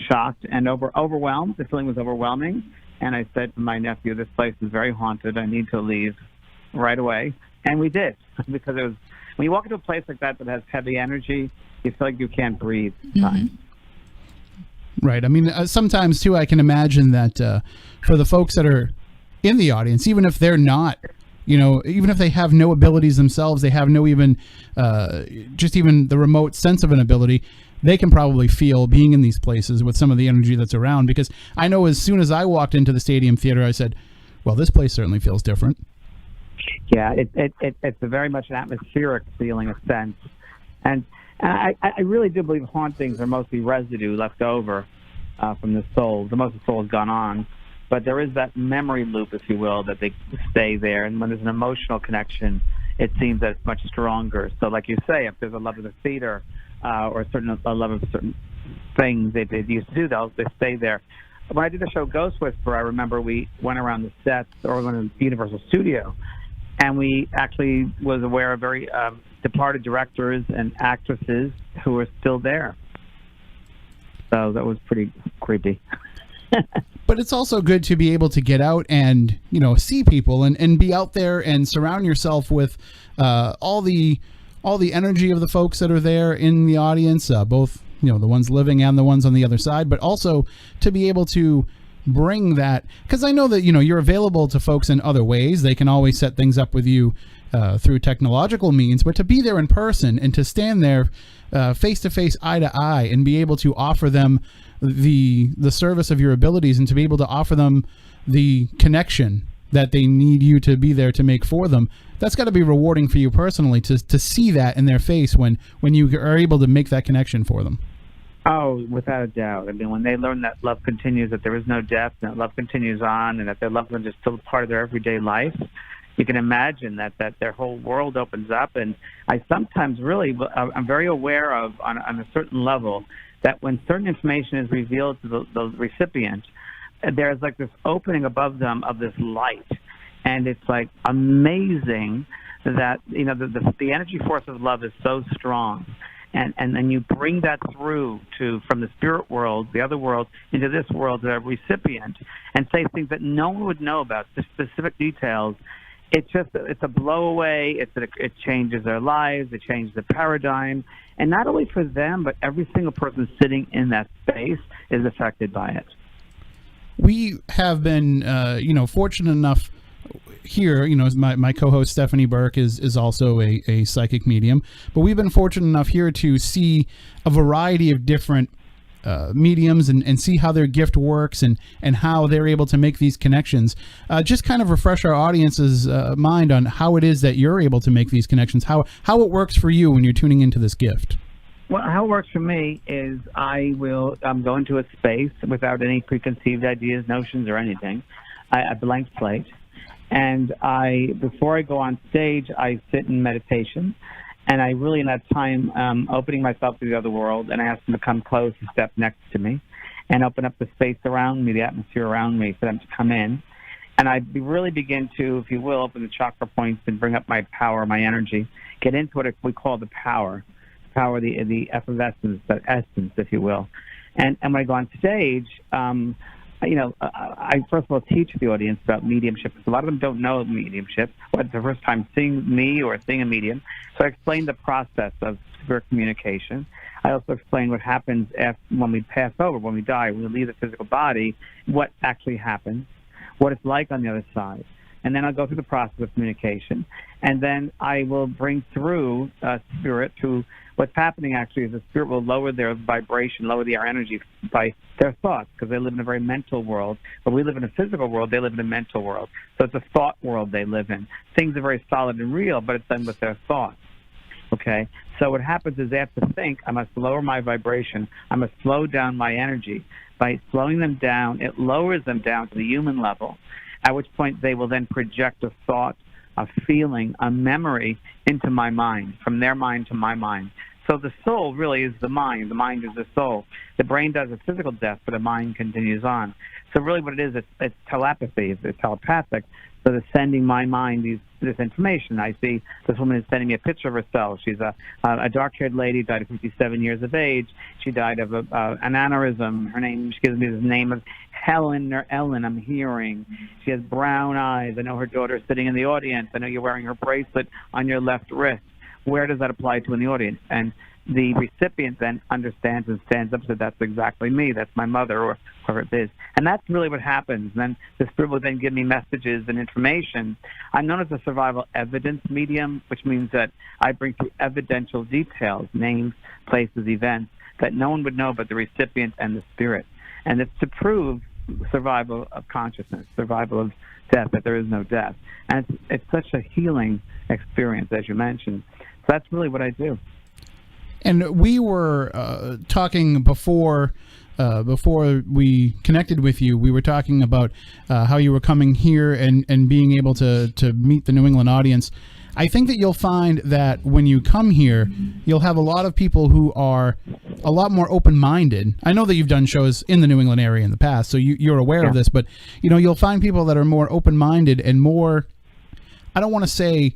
shocked and overwhelmed. The feeling was overwhelming, and I said to my nephew, "This place is very haunted. I need to leave right away." And we did, because it was, when you walk into a place like that has heavy energy, you feel like you can't breathe. Mm-hmm. Right. I mean, sometimes too, I can imagine that for the folks that are in the audience, even if they're not even if they have no abilities themselves, they have no even just even the remote sense of an ability, they can probably feel being in these places with some of the energy that's around. Because I know as soon as I walked into the Stadium Theater, I said, well, this place certainly feels different. Yeah, it's a very much an atmospheric feeling, a sense. And I really do believe hauntings are mostly residue left over from the soul. Most of the soul has gone on. But there is that memory loop, if you will, that they stay there. And when there's an emotional connection, it seems that it's much stronger. So like you say, if there's a love of the theater or a love of certain things they used to do, they stay there. When I did the show Ghost Whisperer, I remember we went around the sets or went to the Universal Studio, and we actually was aware of very departed directors and actresses who were still there. So that was pretty creepy. But it's also good to be able to get out and, see people and be out there and surround yourself with all the energy of the folks that are there in the audience, both, the ones living and the ones on the other side, but also to be able to bring that, because I know that, you're available to folks in other ways. They can always set things up with you through technological means, but to be there in person and to stand there face to face, eye to eye, and be able to offer them the service of your abilities and to be able to offer them the connection that they need you to be there to make for them, that's got to be rewarding for you personally to see that in their face when you are able to make that connection for them. Oh, without a doubt. I mean, when they learn that love continues, that there is no death, and that love continues on, and that their loved ones are still part of their everyday life, you can imagine that their whole world opens up. And I sometimes I'm very aware of, on a certain level, that when certain information is revealed to the recipient, there's like this opening above them of this light. And it's like amazing that, the energy force of love is so strong. And then you bring that through from the spirit world, the other world, into this world, the recipient, and say things that no one would know about, the specific details. It's a blow away. It changes their lives. It changes the paradigm. And not only for them, but every single person sitting in that space is affected by it. We have been, fortunate enough here, my co-host Stephanie Burke is also a psychic medium, but we've been fortunate enough here to see a variety of different mediums and see how their gift works and how they're able to make these connections. Just kind of refresh our audience's mind on how it is that you're able to make these connections, how it works for you when you're tuning into this gift. Well, how it works for me is I will go into a space without any preconceived ideas, notions, or anything. I blank slate. And before I go on stage, I sit in meditation. And I really, in that time, opening myself to the other world, and I ask them to come close and step next to me and open up the space around me, the atmosphere around me, for them to come in. And I really begin to, if you will, open the chakra points and bring up my power, my energy, get into what we call the power, the effervescence, the essence, if you will. And when I go on stage, I first of all teach the audience about mediumship. A lot of them don't know mediumship, or it's the first time seeing me or seeing a medium. So I explain the process of spirit communication. I also explain what happens when we pass over, when we die, when we leave the physical body, what actually happens, what it's like on the other side. And then I'll go through the process of communication. And then I will bring through spirit to what's happening actually is the spirit will lower their vibration, lower their energy by their thoughts, because they live in a very mental world. But we live in a physical world, they live in a mental world. So it's a thought world they live in. Things are very solid and real, but it's done with their thoughts. Okay? So what happens is they have to think, I must lower my vibration, I must slow down my energy. By slowing them down, it lowers them down to the human level, at which point they will then project a thought, a feeling, a memory into my mind, from their mind to my mind. So the soul really is the mind. The mind is the soul. The brain does a physical death, but the mind continues on. So really what it is, it's telepathy. It's telepathic. So they're sending my mind this information. I see this woman is sending me a picture of herself. She's a dark-haired lady, died at 57 years of age. She died of an aneurysm. Her name, she gives me the name of Helen or Ellen, I'm hearing. She has brown eyes. I know her daughter is sitting in the audience. I know you're wearing her bracelet on your left wrist. where does that apply to in the audience? And the recipient then understands and stands up and says, that's exactly me, that's my mother, or whoever it is. And that's really what happens. And then the spirit will then give me messages and information. I'm known as a survival evidence medium, which means that I bring through evidential details, names, places, events, that no one would know but the recipient and the spirit. And it's to prove survival of consciousness, survival of death, that there is no death. And it's such a healing experience, as you mentioned. So that's really what I do. And we were talking before we connected with you. We were talking about how you were coming here and being able to meet the New England audience. I think that you'll find that when you come here, you'll have a lot of people who are a lot more open-minded. I know that you've done shows in the New England area in the past, so you're aware of this, but you'll find people that are more open-minded and more, I don't want to say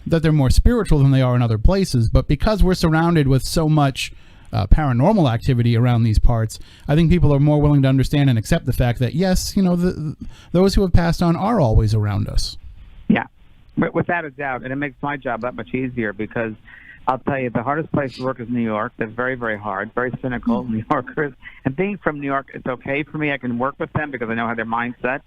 that they're more spiritual than they are in other places, but because we're surrounded with so much paranormal activity around these parts, I think people are more willing to understand and accept the fact that, yes, those who have passed on are always around us. Yeah, without a doubt. And it makes my job that much easier because I'll tell you, the hardest place to work is New York. They're very, very hard, very cynical, New Yorkers. And being from New York, it's okay for me. I can work with them because I know how their mindset.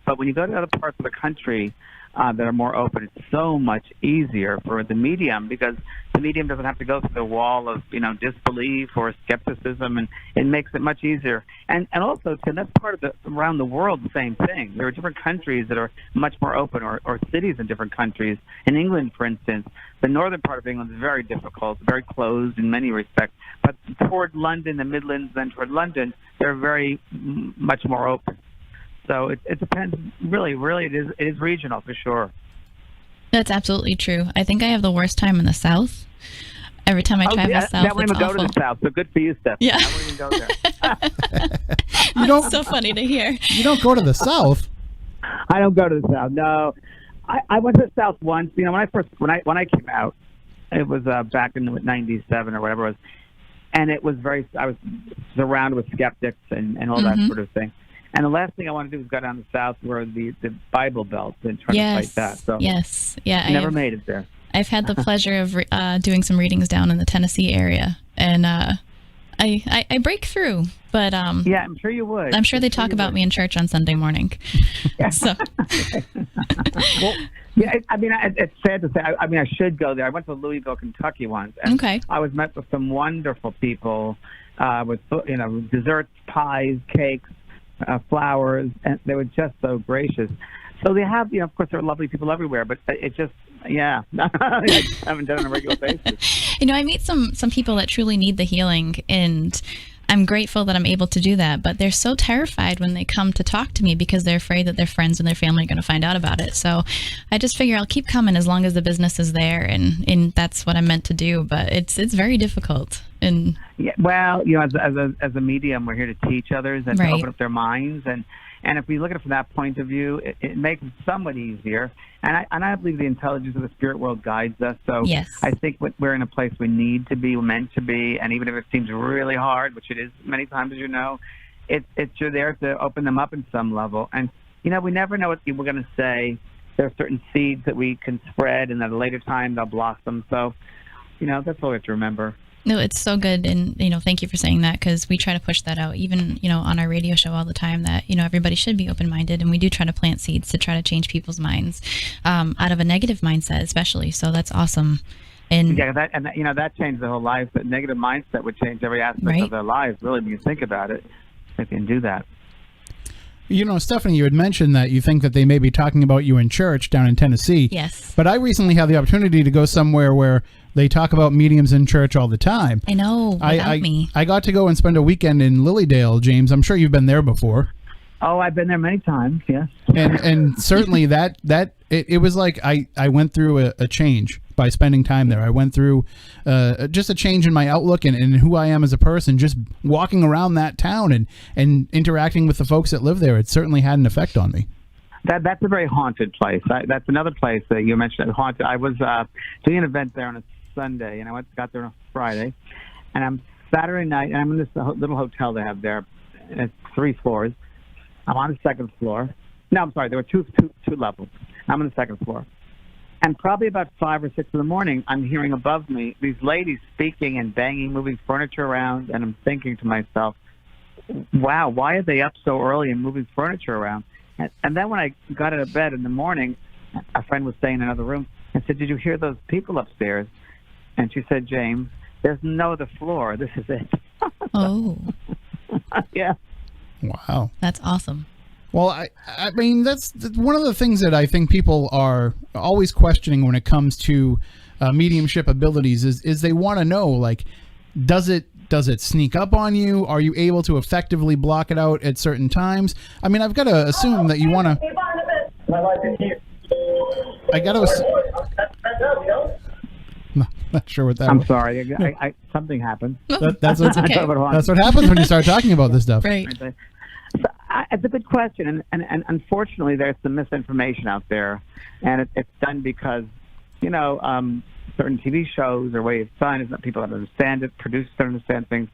But when you go to other parts of the country that are more open, it's so much easier for the medium because the medium doesn't have to go through the wall of disbelief or skepticism, and it makes it much easier. And also, Tim, that's part of around the world, the same thing. There are different countries that are much more open, or cities in different countries. In England, for instance, the northern part of England is very difficult, very closed in many respects. But toward London, the Midlands, then toward London, they're very much more open. So it depends. Really, it is regional for sure. That's absolutely true. I think I have the worst time in the South. Every time I travel south, that wouldn't it's even awful. go to the South. So good for you, Steph. Yeah. I wouldn't even go there. It's so funny to hear. You don't go to the South. I don't go to the South. No, I went to the South once. When I came out, it was back in '97 or whatever it was, and it was I was surrounded with skeptics and all that sort of thing. And the last thing I want to do is go down the South where the Bible Belt and try to fight that. So I never made it there. I've had the pleasure of doing some readings down in the Tennessee area, and I break through. But yeah, I'm sure you would. I'm sure they talk about me in church on Sunday morning. So. Well, yeah, it's sad to say. I should go there. I went to Louisville, Kentucky once, and I was met with some wonderful people with desserts, pies, cakes. Flowers, and they were just so gracious. So they have, of course, there are lovely people everywhere, but it just, I just haven't done it on a regular basis. I meet some people that truly need the healing, and I'm grateful that I'm able to do that, but they're so terrified when they come to talk to me because they're afraid that their friends and their family are going to find out about it. So I just figure I'll keep coming as long as the business is there, and that's what I'm meant to do, but it's very difficult. And as a medium, we're here to teach others and to open up their minds, and if we look at it from that point of view, it makes it somewhat easier. And I believe the intelligence of the spirit world guides us. So I think we're in a place we need to be, we're meant to be, and even if it seems really hard, which it is many times, as you know, it's you're there to open them up in some level. And we never know what people are going to say. There are certain seeds that we can spread, and at a later time they'll blossom. So that's all we have to remember. No, it's so good, and thank you for saying that, because we try to push that out, even on our radio show all the time, that everybody should be open-minded, and we do try to plant seeds to try to change people's minds out of a negative mindset, especially. So that's awesome. And that changed their whole life. That negative mindset would change every aspect of their lives. Really, when you think about it, they can do that. Stephanie, you had mentioned that you think that they may be talking about you in church down in Tennessee. Yes. But I recently had the opportunity to go somewhere where they talk about mediums in church all the time. I know, without me. I got to go and spend a weekend in Lilydale, James. I'm sure you've been there before. Oh, I've been there many times, yes. And certainly it was like I went through a change by spending time there. I went through just a change in my outlook and who I am as a person, just walking around that town and interacting with the folks that live there. It certainly had an effect on me. That's a very haunted place. That's another place that you mentioned, haunted. I was doing an event there on a Sunday, and I got there on a Friday, and I'm Saturday night, and I'm in this little hotel they have there. And it's 3 floors. I'm on the second floor. No, I'm sorry. There were two levels. I'm on the second floor. And probably about 5 or 6 in the morning, I'm hearing above me these ladies speaking and banging, moving furniture around, and I'm thinking to myself, wow, why are they up so early and moving furniture around? And then when I got out of bed in the morning, a friend was staying in another room. I said, did you hear those people upstairs? And she said, James, there's no other floor. This is it. Oh. Yeah. Wow. That's awesome. Well, I mean, that's one of the things that I think people are always questioning when it comes to mediumship abilities is they want to know, like, does it sneak up on you? Are you able to effectively block it out at certain times? I mean, I've got to assume that you want to... I got to... Not sure what that I'm was. sorry. Something happened. That's okay. what happens when you start talking about this stuff. Right. So, it's a good question, and unfortunately, there's some misinformation out there, and it's done because, certain TV shows or way it's done is that people don't understand it, producers don't understand things.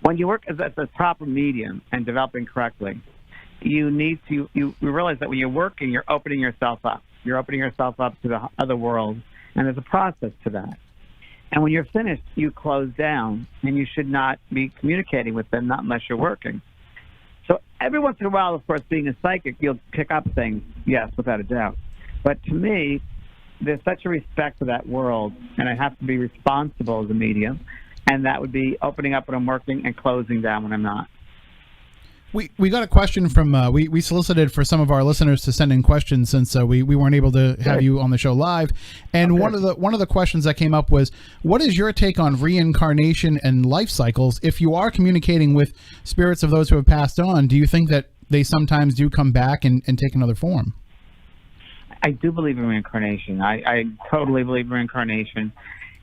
When you work as a proper medium and developing correctly, you realize that when you're working, you're opening yourself up. You're opening yourself up to the other world, and there's a process to that. And when you're finished, you close down, and you should not be communicating with them, not unless you're working. So every once in a while, of course, being a psychic, you'll pick up things, yes, without a doubt. But to me, there's such a respect for that world, and I have to be responsible as a medium, and that would be opening up when I'm working and closing down when I'm not. We got a question from we solicited for some of our listeners to send in questions since we weren't able to have you on the show live, and one of the questions that came up was, what is your take on reincarnation and life cycles? If you are communicating with spirits of those who have passed on, do you think that they sometimes do come back and take another form? I do believe in reincarnation. I totally believe in reincarnation,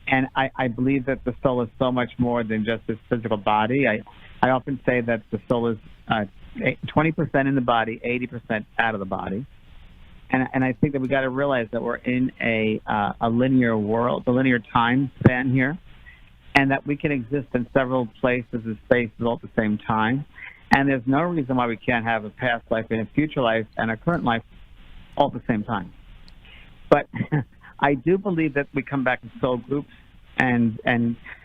and I believe that the soul is so much more than just this physical body. I often say that the soul is 20% in the body, 80% out of the body. And I think that we got to realize that we're in a linear world, a linear time span here, and that we can exist in several places and spaces all at the same time. And there's no reason why we can't have a past life and a future life and a current life all at the same time. But I do believe that we come back in soul groups, and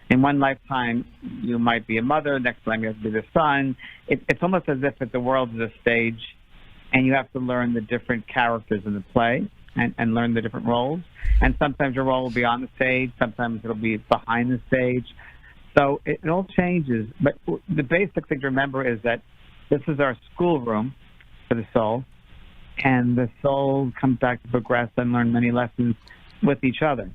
in one lifetime, you might be a mother. Next time, you have to be the son. It's almost as if the world is a stage, and you have to learn the different characters in the play and learn the different roles. And sometimes your role will be on the stage. Sometimes it'll be behind the stage. So it all changes. But the basic thing to remember is that this is our schoolroom for the soul, and the soul comes back to progress and learn many lessons with each other.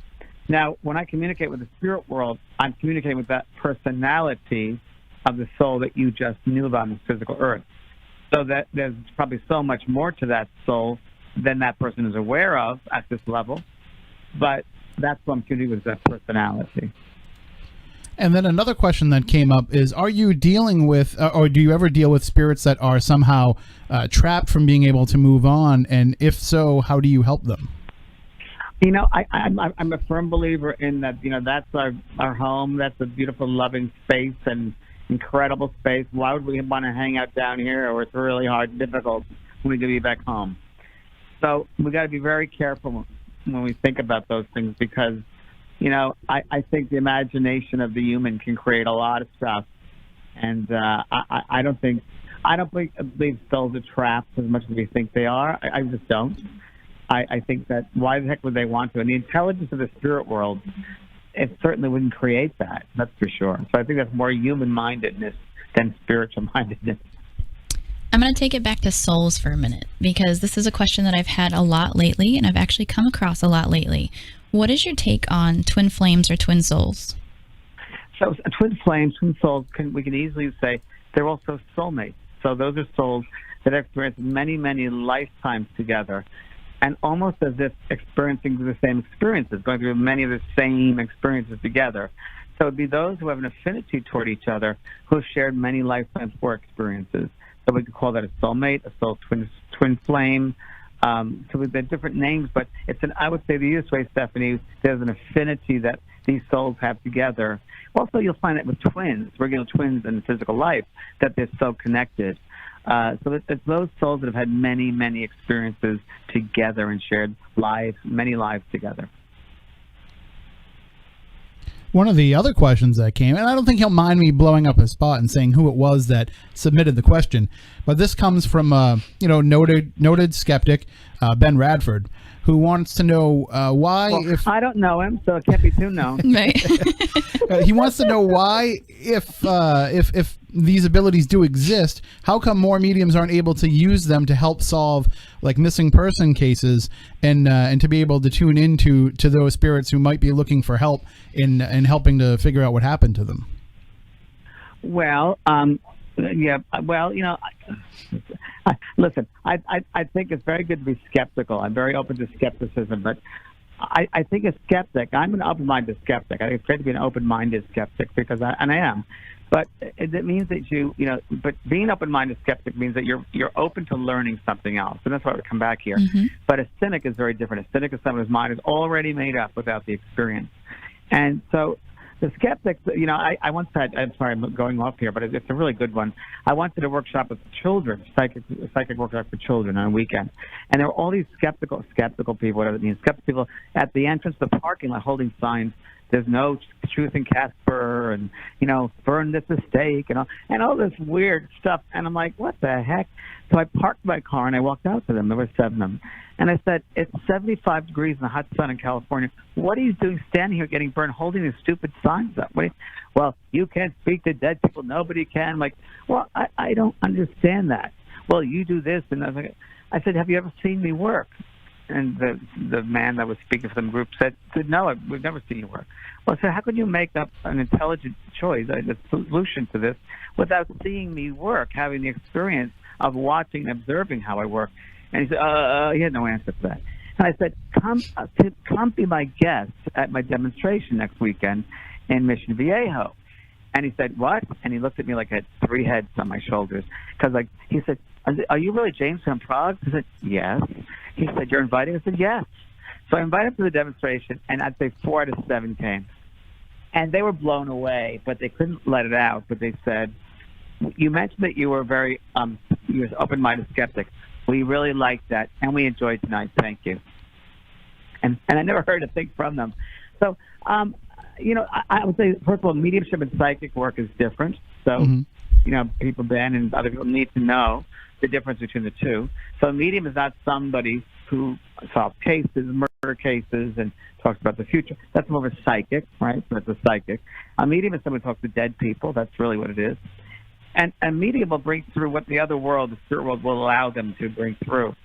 Now, when I communicate with the spirit world, I'm communicating with that personality of the soul that you just knew about on this physical earth. So that there's probably so much more to that soul than that person is aware of at this level. But that's what I'm communicating with, that personality. And then another question that came up is, are you dealing with, or do you ever deal with spirits that are somehow trapped from being able to move on? And if so, how do you help them? I'm a firm believer in that, that's our home. That's a beautiful, loving space and incredible space. Why would we want to hang out down here, or it's really hard and difficult when we could be back home? So we got to be very careful when we think about those things, because, I think the imagination of the human can create a lot of stuff. And I don't believe souls are trapped as much as we think they are. I just don't. I think that why the heck would they want to? And the intelligence of the spirit world, it certainly wouldn't create that. That's for sure. So I think that's more human-mindedness than spiritual-mindedness. I'm going to take it back to souls for a minute, because this is a question that I've had a lot lately, and I've actually come across a lot lately. What is your take on twin flames or twin souls? So twin flames, twin souls, we can easily say they're also soulmates. So those are souls that have experienced many, many lifetimes together, and almost as if experiencing the same experiences, going through many of the same experiences together. So it would be those who have an affinity toward each other, who have shared many lifetimes or experiences. So we could call that a soulmate, a soul twin flame. So they're different names, but I would say the easiest way, Stephanie, there's an affinity that these souls have together. Also, you'll find that with twins, regular twins in physical life, that they're so connected. So it's those souls that have had many, many experiences together and shared lives, many lives together. One of the other questions that came, and I don't think he'll mind me blowing up his spot and saying who it was that submitted the question, but this comes from noted skeptic Ben Radford, who wants to know why. Well, I don't know him, so it can't be too known. Right. He wants to know why, if these abilities do exist, how come more mediums aren't able to use them to help solve like missing person cases and to be able to tune into those spirits who might be looking for help in helping to figure out what happened to them? Well, yeah. Well, listen. I think it's very good to be skeptical. I'm very open to skepticism, but I think a skeptic. I'm an open-minded skeptic. I think it's great to be an open-minded skeptic because I am. But it means that but being an open-minded skeptic means that you're open to learning something else, and that's why we come back here. Mm-hmm. But a cynic is very different. A cynic is someone whose mind is already made up without the experience, and so. The skeptics, I once had, I'm sorry, I'm going off here, but it's a really good one. I once did a workshop with children, psychic workshop for children on a weekend. And there were all these skeptical people, whatever it means, skeptical people at the entrance of the parking lot holding signs. There's no truth in Casper and, burn this mistake and all this weird stuff. And I'm like, what the heck? So I parked my car and I walked out to them. There were 7 of them. And I said, it's 75 degrees in the hot sun in California. What are you doing standing here getting burned, holding these stupid signs up? Well, you can't speak to dead people. Nobody can. I'm like, well, I don't understand that. Well, you do this. And I said, have you ever seen me work? And the man that was speaking for the group said, no, we've never seen you work. Well, I said, how can you make up an intelligent choice, a solution to this, without seeing me work, having the experience of watching and observing how I work? And he said, he had no answer for that. And I said, come be my guest at my demonstration next weekend in Mission Viejo. And he said, what? And he looked at me like I had 3 heads on my shoulders. Because he said, are you really James Van Praagh? I said, yes. He said, you're inviting? I said, yes. So I invited him to the demonstration, and I'd say 4 out of 7 came. And they were blown away, but they couldn't let it out. But they said, you mentioned that you were very you were an open-minded skeptic. We really liked that, and we enjoyed tonight. Thank you. And I never heard a thing from them. So, I would say, first of all, mediumship and psychic work is different. So, people, Ben and other people need to know the difference between the two. So a medium is not somebody who solves cases, murder cases, and talks about the future. That's more of a psychic, right? So it's a psychic. A medium is someone who talks to dead people. That's really what it is. And a medium will bring through what the other world, the spirit world, will allow them to bring through. So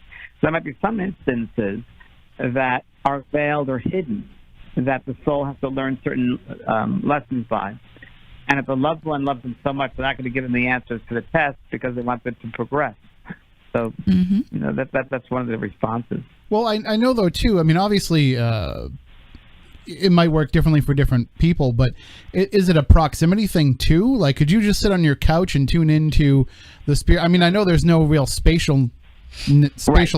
there might be some instances that are veiled or hidden, that the soul has to learn certain lessons by. And if a loved one loves them so much, they're not going to give them the answers to the test because they want them to progress. So, that's one of the responses. Well, I know, though, too, I mean, obviously, it might work differently for different people, but is it a proximity thing, too? Like, could you just sit on your couch and tune into the spirit? I mean, I know there's no real spatial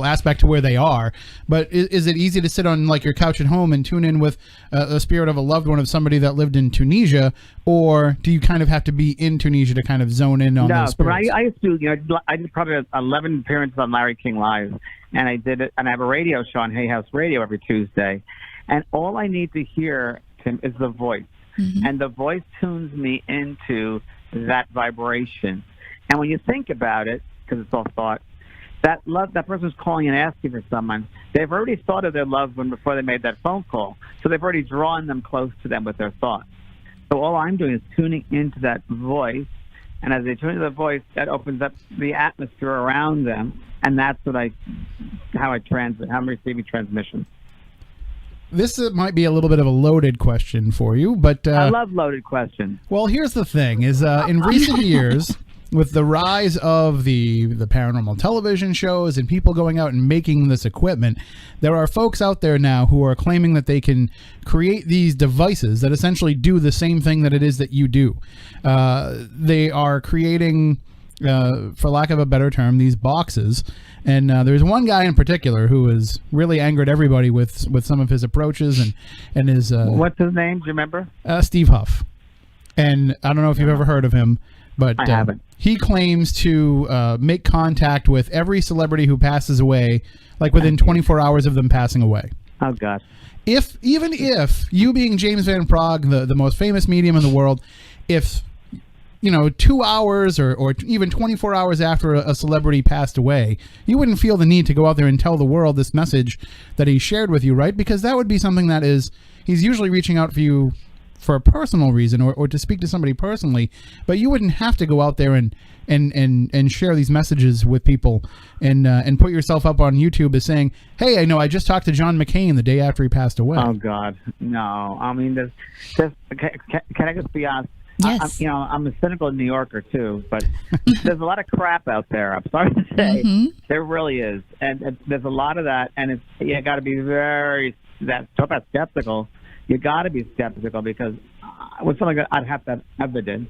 aspect to where they are, but is it easy to sit on like your couch at home and tune in with a spirit of a loved one of somebody that lived in Tunisia, or do you kind of have to be in Tunisia to kind of zone in on those spirits? No, I used to, I did probably 11 appearances on Larry King Live, and I did it, and I have a radio show on Hay House Radio every Tuesday, and all I need to hear, Tim, is the voice, and the voice tunes me into that vibration. And when you think about it, because it's all thought, that person who's calling and asking for someone, they've already thought of their loved one before they made that phone call. So they've already drawn them close to them with their thoughts. So all I'm doing is tuning into that voice, and as they tune into the voice, that opens up the atmosphere around them, and that's how I'm receiving transmission. This might be a little bit of a loaded question for you, but I love loaded questions. Well, here's the thing: is in recent years, with the rise of the paranormal television shows and people going out and making this equipment, there are folks out there now who are claiming that they can create these devices that essentially do the same thing that it is that you do. They are creating, for lack of a better term, these boxes. And there's one guy in particular who has really angered everybody with some of his approaches and his... What's his name? Do you remember? Steve Huff. And I don't know if you've ever heard of him, but I haven't. he claims to make contact with every celebrity who passes away, like within 24 hours of them passing away. Oh, God. Even if you, being James Van Praagh, the most famous medium in the world, if 2 hours or even 24 hours after a celebrity passed away, you wouldn't feel the need to go out there and tell the world this message that he shared with you, right? Because that would be something that he's usually reaching out for you for a personal reason or to speak to somebody personally, but you wouldn't have to go out there and share these messages with people and put yourself up on YouTube as saying, hey, I know I just talked to John McCain the day after he passed away. Oh, God. No. I mean, can I just be honest? Yes. I'm a cynical New Yorker, too, but there's a lot of crap out there. I'm sorry to say. Mm-hmm. There really is. And there's a lot of that, and you got to be talk about skeptical. You got to be skeptical because with something that I'd have to have evidence.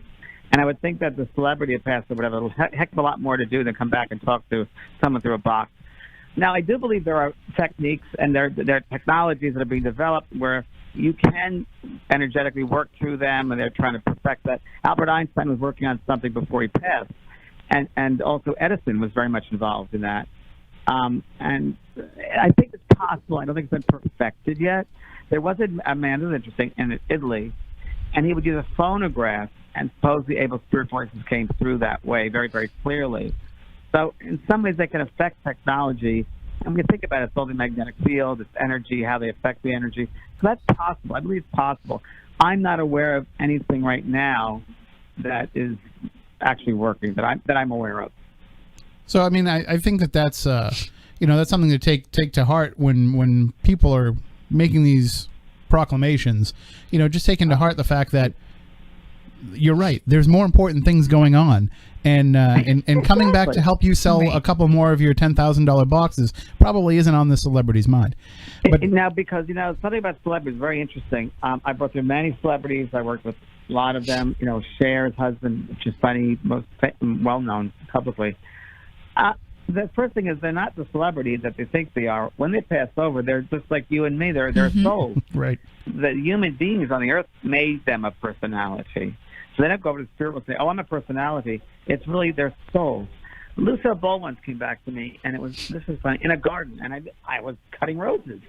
And I would think that the celebrity that passed or whatever, heck of a lot more to do than come back and talk to someone through a box. Now, I do believe there are techniques and there are technologies that are being developed where you can energetically work through them, and they're trying to perfect that. Albert Einstein was working on something before he passed, and also Edison was very much involved in that. And I think it's possible. I don't think it's been perfected yet. There was a man who was interesting in Italy, and he would use a phonograph, and supposedly able spiritual voices came through that way very, very clearly. So in some ways they can affect technology. And when you think about it, it's all the magnetic field, it's energy, how they affect the energy. So that's possible. I believe it's possible. I'm not aware of anything right now that is actually working that I'm aware of. So I mean, I think that's that's something to take to heart when people are making these proclamations. Just taking to heart the fact that you're right. There's more important things going on, and coming back to help you sell a couple more of your $10,000 boxes probably isn't on the celebrity's mind. But now, because something about celebrities is very interesting. I brought through many celebrities. I worked with a lot of them. Cher's husband, which is funny, most well known publicly. The first thing is they're not the celebrity that they think they are. When they pass over, they're just like you and me. They're souls. Right. The human beings on the earth made them a personality. So they don't go over to the spirit and say, oh, I'm a personality. It's really their souls. Lucille Ball once came back to me, and this was funny, in a garden, and I was cutting roses.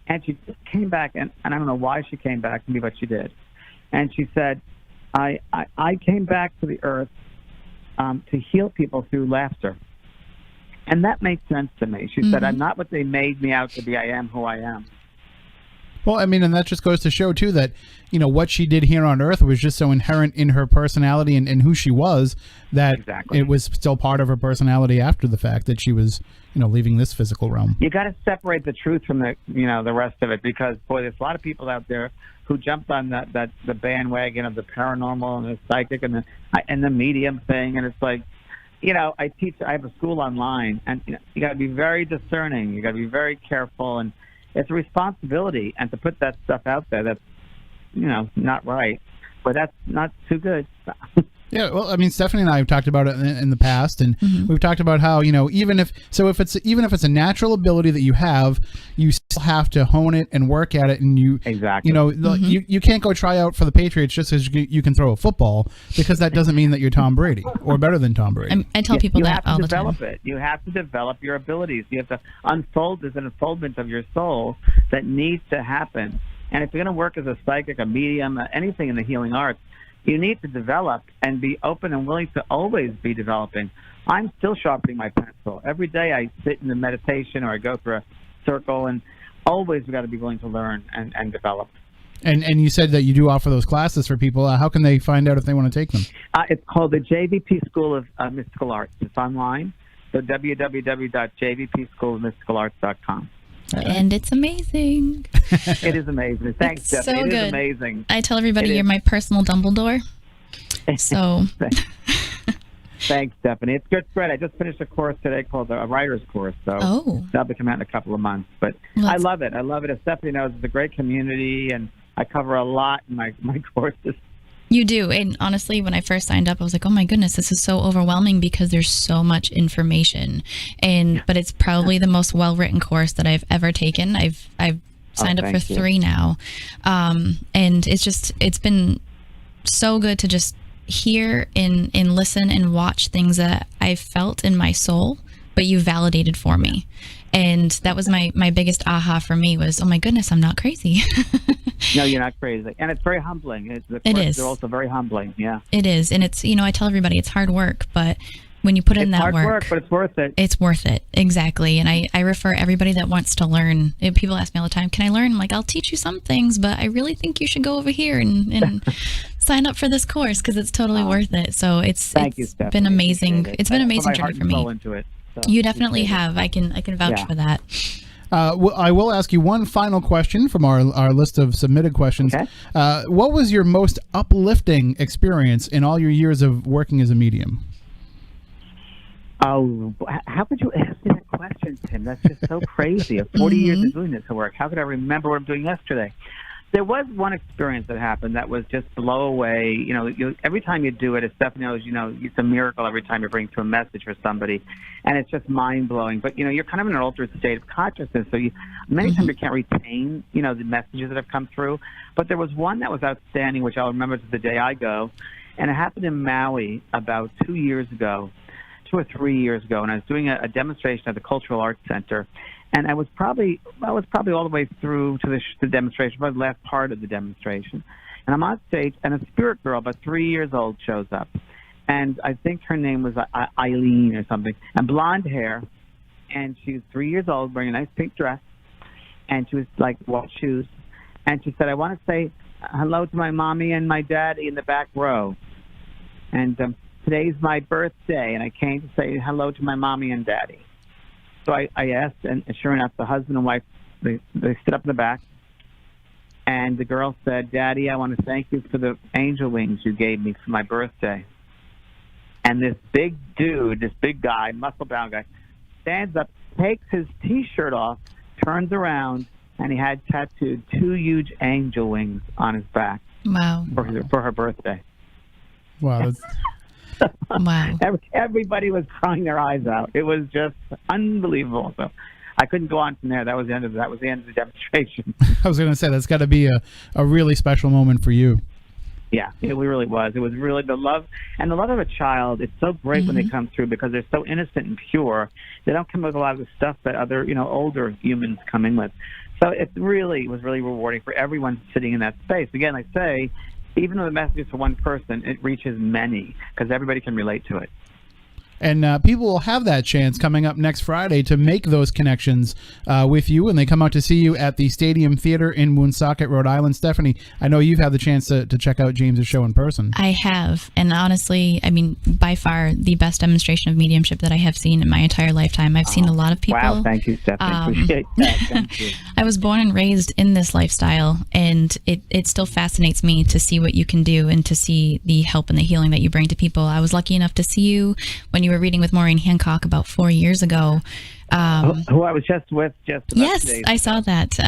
And she just came back, and I don't know why she came back to me, but she did. And she said, I came back to the earth to heal people through laughter. And that makes sense to me. She said, I'm not what they made me out to be. I am who I am. Well, I mean, and that just goes to show, too, that, what she did here on Earth was just so inherent in her personality and who she was that It was still part of her personality after the fact that she was, leaving this physical realm. You got to separate the truth from the rest of it because, boy, there's a lot of people out there who jumped on the bandwagon of the paranormal and the psychic and the medium thing, and it's like, I have a school online, and you got to be very discerning. You got to be very careful, and it's a responsibility. And to put that stuff out there, that's not right, but that's not too good. Yeah, well, I mean, Stephanie and I have talked about it in the past, and we've talked about how even if it's a natural ability that you have, you still have to hone it and work at it, and you can't go try out for the Patriots just as you can throw a football, because that doesn't mean that you're Tom Brady or better than Tom Brady. I tell people that all the time. You have to develop it. You have to develop your abilities. You have to unfold. There's an unfoldment of your soul that needs to happen. And if you're going to work as a psychic, a medium, anything in the healing arts, you need to develop and be open and willing to always be developing. I'm still sharpening my pencil. Every day I sit in the meditation or I go through a circle, and always we've got to be willing to learn and develop. And you said that you do offer those classes for people. How can they find out if they want to take them? It's called the JVP School of Mystical Arts. It's online, so www.jvpschoolofmysticalarts.com. And it's amazing. It is amazing. Thanks, it's Jeff. so It good. is amazing. I tell everybody you're my personal Dumbledore. So Thanks, Stephanie. It's good spread. I just finished a course today called a writer's course, so that'll be coming out in a couple of months. But I love it. I love it. As Stephanie knows, it's a great community, and I cover a lot in my courses. You do. And honestly, when I first signed up, I was like, oh my goodness, this is so overwhelming because there's so much information. But it's probably the most well-written course that I've ever taken. I've signed up for 3 now. And it's been so good to just hear and listen and watch things that I felt in my soul, but you validated for me. And that was my biggest aha for me was, oh my goodness, I'm not crazy. No, you're not crazy. And it's very humbling. It is. They're also very humbling, yeah. It is. And it's, I tell everybody it's hard work, but when you put in that hard work, but it's worth it. It's worth it. Exactly. And I refer everybody that wants to learn. People ask me all the time, can I learn? I'm like, I'll teach you some things, but I really think you should go over here and sign up for this course because it's totally worth it. So it's been amazing. It's been an amazing journey for me. Into it, so you definitely have. I can vouch for that. I will ask you one final question from our list of submitted questions. Okay. What was your most uplifting experience in all your years of working as a medium? Oh, how could you ask me that question, Tim? That's just so crazy. 40 years of doing this work. How could I remember what I'm doing yesterday? There was one experience that happened that was just blow away. Every time you do it, as Stephanie knows, it's a miracle every time you bring through a message for somebody, and it's just mind-blowing. But, you're kind of in an altered state of consciousness, so many times you can't retain, the messages that have come through. But there was one that was outstanding, which I'll remember to the day I go, and it happened in Maui about 2 or 3 years ago, and I was doing a demonstration at the Cultural Arts Center, and I was probably all the way through to the demonstration, probably the last part of the demonstration, and I'm on stage, and a spirit girl about 3 years old shows up, and I think her name was Eileen or something, and blonde hair, and she was 3 years old, wearing a nice pink dress, and she was like white shoes, and she said, I want to say hello to my mommy and my daddy in the back row, and today's my birthday, and I came to say hello to my mommy and daddy. So I asked, and sure enough, the husband and wife, they stood up in the back, and the girl said, Daddy, I want to thank you for the angel wings you gave me for my birthday. And this big dude, this big guy, muscle-bound guy, stands up, takes his T-shirt off, turns around, and he had tattooed 2 huge angel wings on his back. Wow. For her birthday. Wow, that's... Wow. Everybody was crying their eyes out. It was just unbelievable. So I couldn't go on from there. That was the end of the demonstration. I was going to say, that's got to be a really special moment for you. Yeah, it really was. It was really the love of a child. It's so great when they come through because they're so innocent and pure. They don't come with a lot of the stuff that other, older humans come in with. So it was really rewarding for everyone sitting in that space. Again, I say, even though the message is for one person, it reaches many because everybody can relate to it. And people will have that chance coming up next Friday to make those connections with you when they come out to see you at the Stadium Theater in Woonsocket, Rhode Island. Stephanie, I know you've had the chance to check out James's show in person. I have. And honestly, by far the best demonstration of mediumship that I have seen in my entire lifetime. I've seen a lot of people. Wow, thank you, Stephanie. Appreciate that. Thank you. I was born and raised in this lifestyle, and it still fascinates me to see what you can do and to see the help and the healing that you bring to people. I was lucky enough to see you when you were reading with Maureen Hancock about 4 years ago. Who I was just with yes, today. I saw that.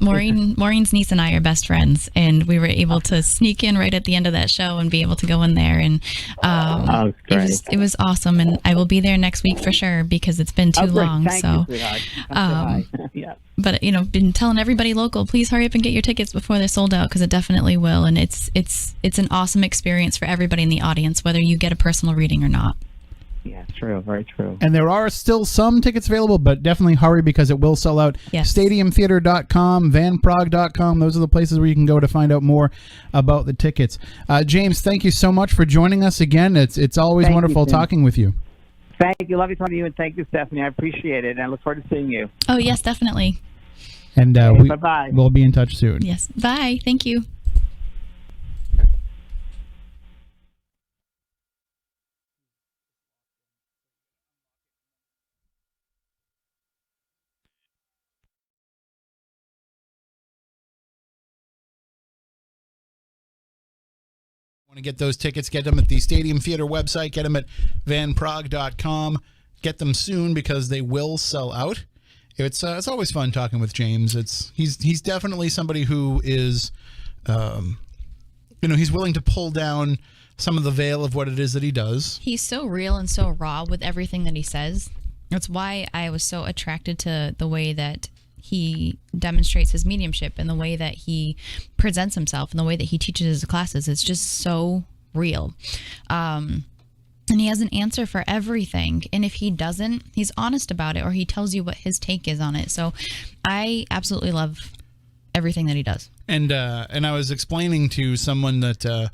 Maureen's niece and I are best friends, and we were able to sneak in right at the end of that show and be able to go in there, and it was awesome. And I will be there next week for sure because it's been too long. Thank so, you, sweetheart. Yeah. But been telling everybody local, please hurry up and get your tickets before they're sold out because it definitely will, and it's an awesome experience for everybody in the audience, whether you get a personal reading or not. Yeah, true. Very true. And there are still some tickets available, but definitely hurry because it will sell out. Yes. StadiumTheater.com, VanPraagh.com. Those are the places where you can go to find out more about the tickets. James, thank you so much for joining us again. It's always wonderful talking with you. Thank you. Love you talking to you, and thank you, Stephanie. I appreciate it, and I look forward to seeing you. Oh, yes, definitely. And bye-bye. We'll be in touch soon. Yes. Bye. Thank you. Want to get those tickets, get them at the Stadium Theater website, get them at vanpraagh.com. Get them soon because they will sell out. It's always fun talking with James. He's definitely somebody who is he's willing to pull down some of the veil of what it is that he does. He's so real and so raw with everything that he says. That's why I was so attracted to the way that he demonstrates his mediumship and the way that he presents himself and the way that he teaches his classes. It's just so real. And he has an answer for everything. And if he doesn't, he's honest about it, or he tells you what his take is on it. So I absolutely love everything that he does. And I was explaining to someone that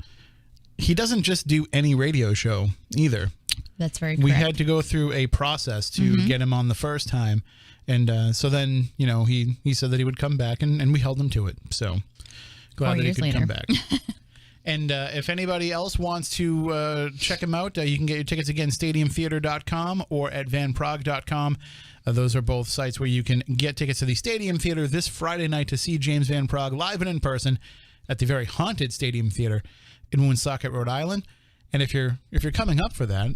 he doesn't just do any radio show either. That's very correct. We had to go through a process to get him on the first time. And so then, he said that he would come back, and we held him to it. So glad that he could come back. And if anybody else wants to check him out, you can get your tickets again, stadiumtheater.com or at vanpraagh.com. Those are both sites where you can get tickets to the Stadium Theater this Friday night to see James Van Praagh live and in person at the very haunted Stadium Theater in Woonsocket, Rhode Island. And if you're coming up for that,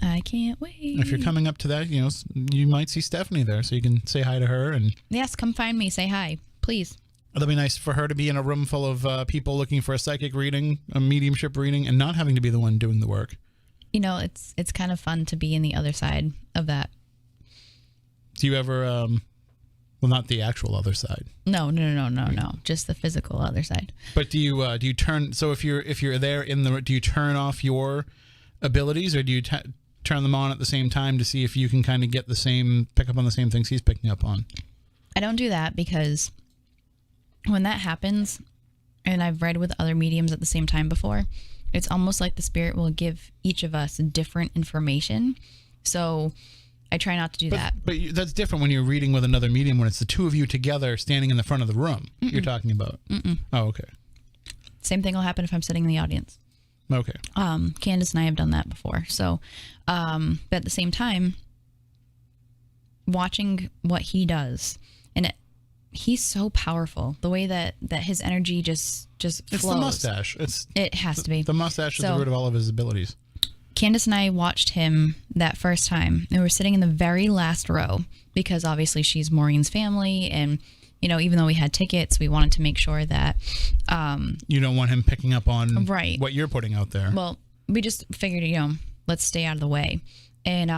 I can't wait. If you're coming up to that, you might see Stephanie there, so you can say hi to her. And yes, come find me. Say hi, please. That'd be nice for her to be in a room full of people looking for a psychic reading, a mediumship reading, and not having to be the one doing the work. It's kind of fun to be in the other side of that. Do you ever, well, not the actual other side? No, just the physical other side. But do you turn? So if you're there do you turn off your abilities, or do you turn them on at the same time to see if you can kind of pick up on the same things he's picking up on? I don't do that because when that happens, and I've read with other mediums at the same time before, it's almost like the spirit will give each of us different information. So I try not to do that. But that's different when you're reading with another medium, when it's the two of you together standing in the front of the room. You're talking about. Oh, okay. Same thing will happen if I'm sitting in the audience. Okay. Candace and I have done that before. So, but at the same time, watching what he does, and he's so powerful. The way that his energy just flows. It's the mustache. It has to be. The mustache is the root of all of his abilities. Candace and I watched him that first time, and we were sitting in the very last row because obviously she's Maureen's family, and even though we had tickets, we wanted to make sure that you don't want him picking up on what you're putting out there. Well, we just figured, let's stay out of the way. And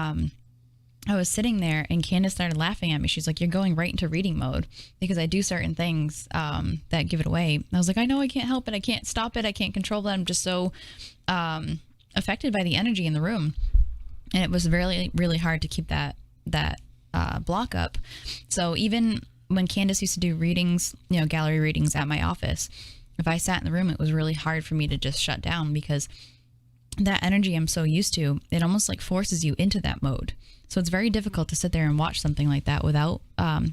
I was sitting there, and Candace started laughing at me. She's like, "You're going right into reading mode," because I do certain things that give it away. And I was like, "I know, I can't help it. I can't stop it. I can't control that. I'm just so affected by the energy in the room." And it was really, really hard to keep that block up. So even when Candace used to do readings, gallery readings at my office, if I sat in the room, it was really hard for me to just shut down, because that energy I'm so used to, it almost like forces you into that mode. So it's very difficult to sit there and watch something like that without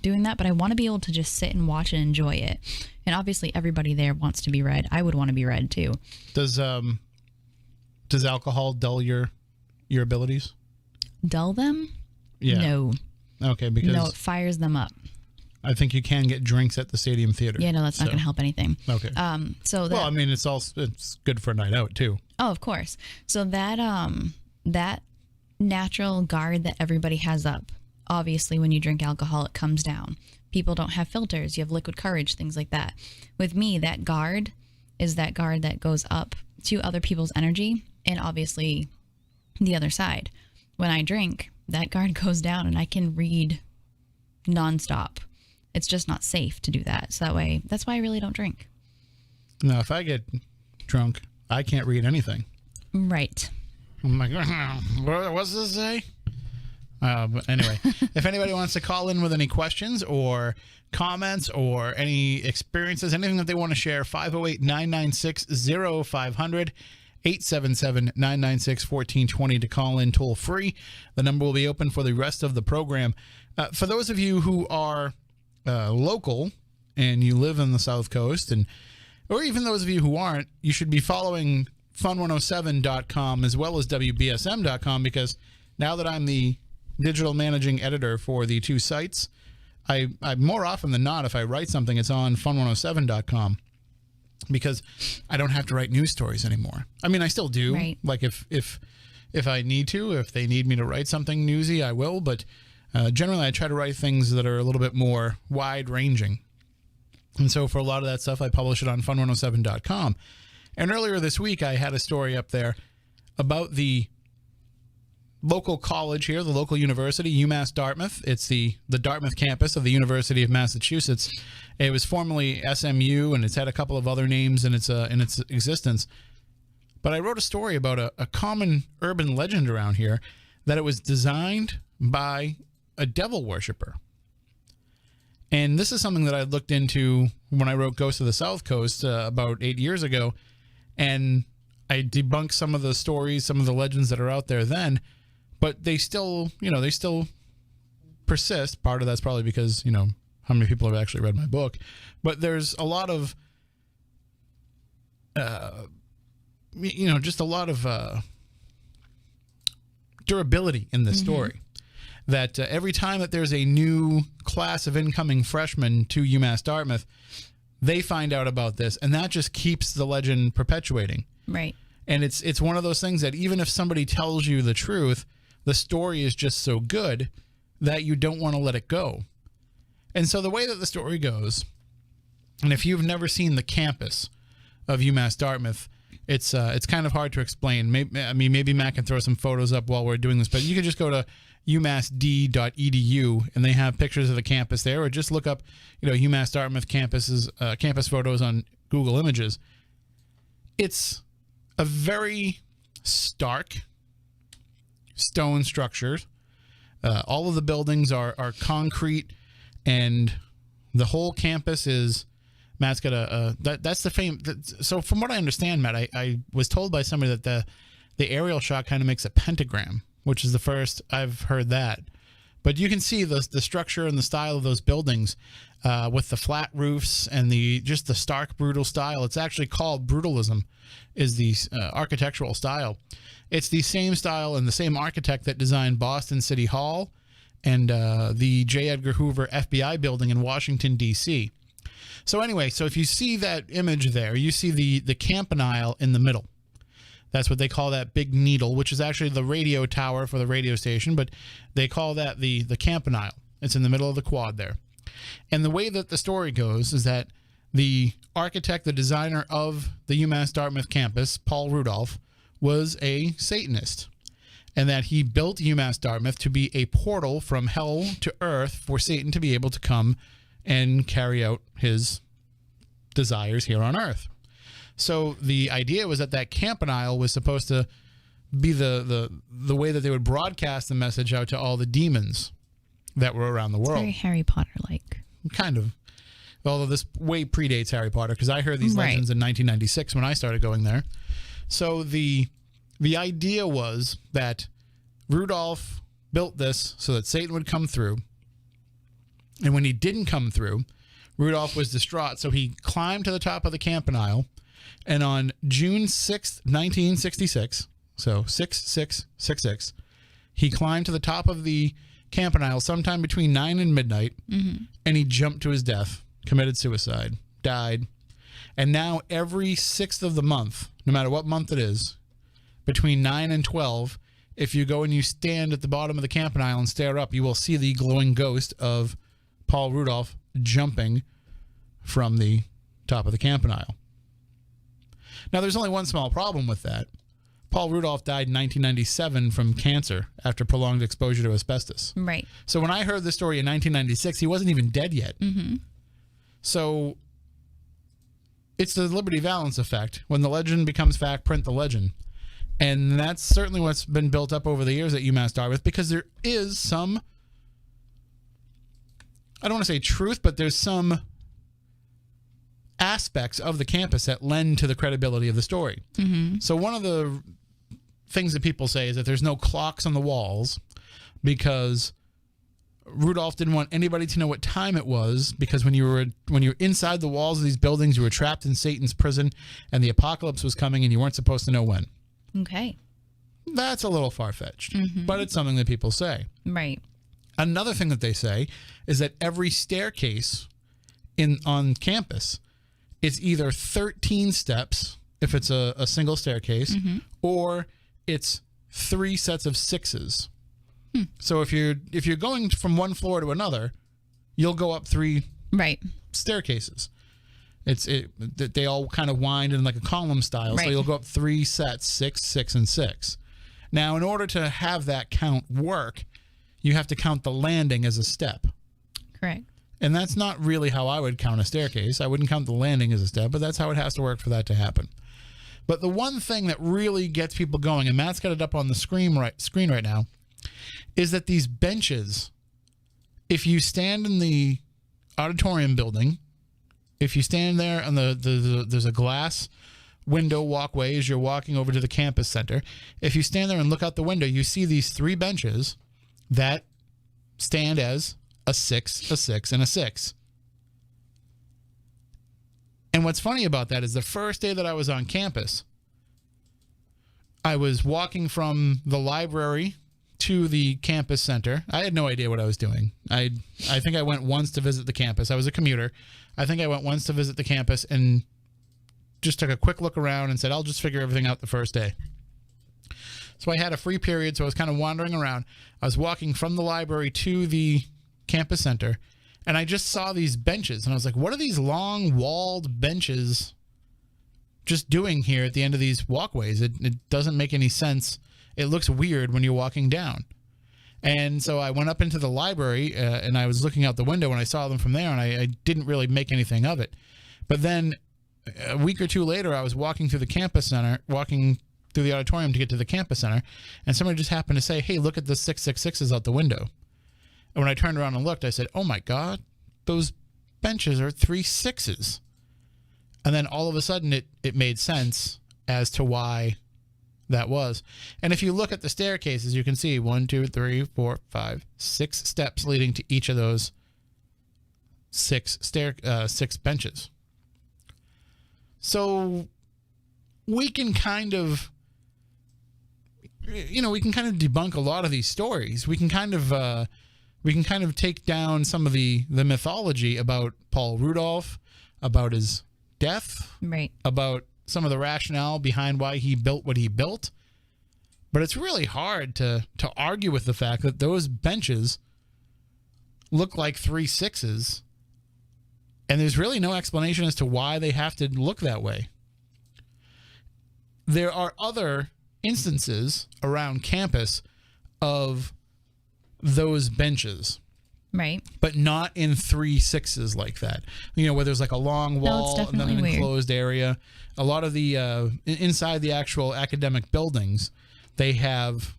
doing that. But I want to be able to just sit and watch and enjoy it. And obviously everybody there wants to be read. I would want to be read too. Does alcohol dull your abilities? Dull them? Yeah. No. Okay, because it fires them up. I think you can get drinks at the Stadium Theater. Yeah, no, that's not going to help anything. Okay. It's good for a night out too. Oh, of course. So that natural guard that everybody has up, obviously when you drink alcohol, it comes down. People don't have filters. You have liquid courage, things like that. With me, that guard is that guard that goes up to other people's energy, and obviously the other side. When I drink, that guard goes down, and I can read nonstop. It's just not safe to do that. So that's why I really don't drink. No, if I get drunk, I can't read anything. Right. I'm like, what's this say? But anyway, if anybody wants to call in with any questions or comments or any experiences, anything that they want to share, 508-996-0500, 877-996-1420 to call in toll free. The number will be open for the rest of the program. For those of you who are local and you live in the South Coast, or even those of you who aren't, you should be following fun107.com as well as WBSM.com, because now that I'm the digital managing editor for the two sites, I more often than not, if I write something, it's on fun107.com, because I don't have to write news stories anymore. I mean, I still do. Right. Like if I need to, if they need me to write something newsy, I will. But generally, I try to write things that are a little bit more wide-ranging. And so for a lot of that stuff, I publish it on fun107.com. And earlier this week, I had a story up there about the local college here, the local university, UMass Dartmouth. It's the Dartmouth campus of the University of Massachusetts. It was formerly SMU, and it's had a couple of other names in its existence. But I wrote a story about a common urban legend around here that it was designed by a devil worshiper. And this is something that I looked into when I wrote Ghosts of the South Coast about 8 years ago. And I debunked some of the stories, some of the legends that are out there then. But they still, they still persist. Part of that's probably because, how many people have actually read my book. But there's a lot of, just a lot of durability in this story. That every time that there's a new class of incoming freshmen to UMass Dartmouth, they find out about this, and that just keeps the legend perpetuating. Right. And it's one of those things that even if somebody tells you the truth, the story is just so good that you don't want to let it go. And so the way that the story goes, and if you've never seen the campus of UMass Dartmouth, it's kind of hard to explain. Maybe Matt can throw some photos up while we're doing this, but you can just go to umassd.edu and they have pictures of the campus there, or just look up, UMass Dartmouth campus photos on Google Images. It's a very stark stone structure. All of the buildings are concrete, and the whole campus is. Matt's got that's the fame. So from what I understand, Matt, I was told by somebody that the aerial shot kind of makes a pentagram, which is the first I've heard that. But you can see the structure and the style of those buildings with the flat roofs and just the stark, brutal style. It's actually called brutalism, is the architectural style. It's the same style and the same architect that designed Boston City Hall and the J. Edgar Hoover FBI building in Washington, D.C. So anyway, if you see that image there, you see the campanile in the middle. That's what they call that big needle, which is actually the radio tower for the radio station, but they call that the campanile. It's in the middle of the quad there. And the way that the story goes is that the architect, the designer of the UMass Dartmouth campus, Paul Rudolph, was a Satanist, and that he built UMass Dartmouth to be a portal from hell to earth for Satan to be able to come and carry out his desires here on earth. So the idea was that campanile was supposed to be the way that they would broadcast the message out to all the demons that were around the world. Very Harry Potter-like. Kind of. Although this way predates Harry Potter, because I heard these legends in 1996 when I started going there. So the idea was that Rudolph built this so that Satan would come through. And when he didn't come through, Rudolph was distraught, so he climbed to the top of the campanile, and on June 6th, 1966, so 6666, he climbed to the top of the campanile sometime between 9 and midnight, and he jumped to his death, committed suicide, died. And now every 6th of the month, no matter what month it is, between 9 and 12, if you go and you stand at the bottom of the campanile and stare up, you will see the glowing ghost of Paul Rudolph jumping from the top of the campanile. Now, there's only one small problem with that. Paul Rudolph died in 1997 from cancer after prolonged exposure to asbestos. Right. So when I heard this story in 1996, he wasn't even dead yet. So it's the Liberty Valance effect. When the legend becomes fact, print the legend. And that's certainly what's been built up over the years at UMass Dartmouth, because there is some, I don't want to say truth, but there's some aspects of the campus that lend to the credibility of the story. So one of the things that people say is that there's no clocks on the walls because Rudolph didn't want anybody to know what time it was, because when you were inside the walls of these buildings, you were trapped in Satan's prison and the apocalypse was coming and you weren't supposed to know when. Okay. That's a little far-fetched, but it's something that people say. Right. Another thing that they say is that every staircase on campus is either 13 steps if it's a single staircase, or it's 3 sets of 6s. So if you're going from one floor to another, you'll go up 3 staircases. They all kind of wind in like a column style, so you'll go up 3 sets, 6, 6, and 6. Now, in order to have that count work, you have to count the landing as a step. Correct. And that's not really how I would count a staircase. I wouldn't count the landing as a step, but that's how it has to work for that to happen. But the one thing that really gets people going, and Matt's got it up on the screen right now, is that these benches, if you stand in the auditorium building, if you stand there on there's a glass window walkway as you're walking over to the campus center. If you stand there and look out the window, you see these 3 benches that stand as a 6, a 6, and a 6. And what's funny about that is the first day that I was on campus, I was walking from the library to the campus center. I had no idea what I was doing. I think I went once to visit the campus. I was a commuter. I think I went once to visit the campus and just took a quick look around and said, I'll just figure everything out the first day. So I had a free period, so I was kind of wandering around. I was walking from the library to the campus center, and I just saw these benches, and I was like, what are these long walled benches just doing here at the end of these walkways? It doesn't make any sense. It looks weird when you're walking down. And so I went up into the library, and I was looking out the window, and I saw them from there, and I didn't really make anything of it. But then a week or two later, I was walking through the campus center, walking through the auditorium to get to the campus center, and somebody just happened to say, hey, look at the 666s out the window. And when I turned around and looked, I said, oh my God, those benches are 3 6s. And then all of a sudden it made sense as to why that was. And if you look at the staircases, you can see 1, 2, 3, 4, 5, 6 steps leading to each of those 6 benches. So we can kind of, debunk a lot of these stories. We can kind of take down some of the mythology about Paul Rudolph, about his death, Right. about some of the rationale behind why he built what he built. But it's really hard to argue with the fact that those benches look like 3 6s, and there's really no explanation as to why they have to look that way. There are other instances around campus of those benches, Right. but not in 3 6s like that. Where there's like a long wall and then an enclosed area. A lot of the inside the actual academic buildings, they have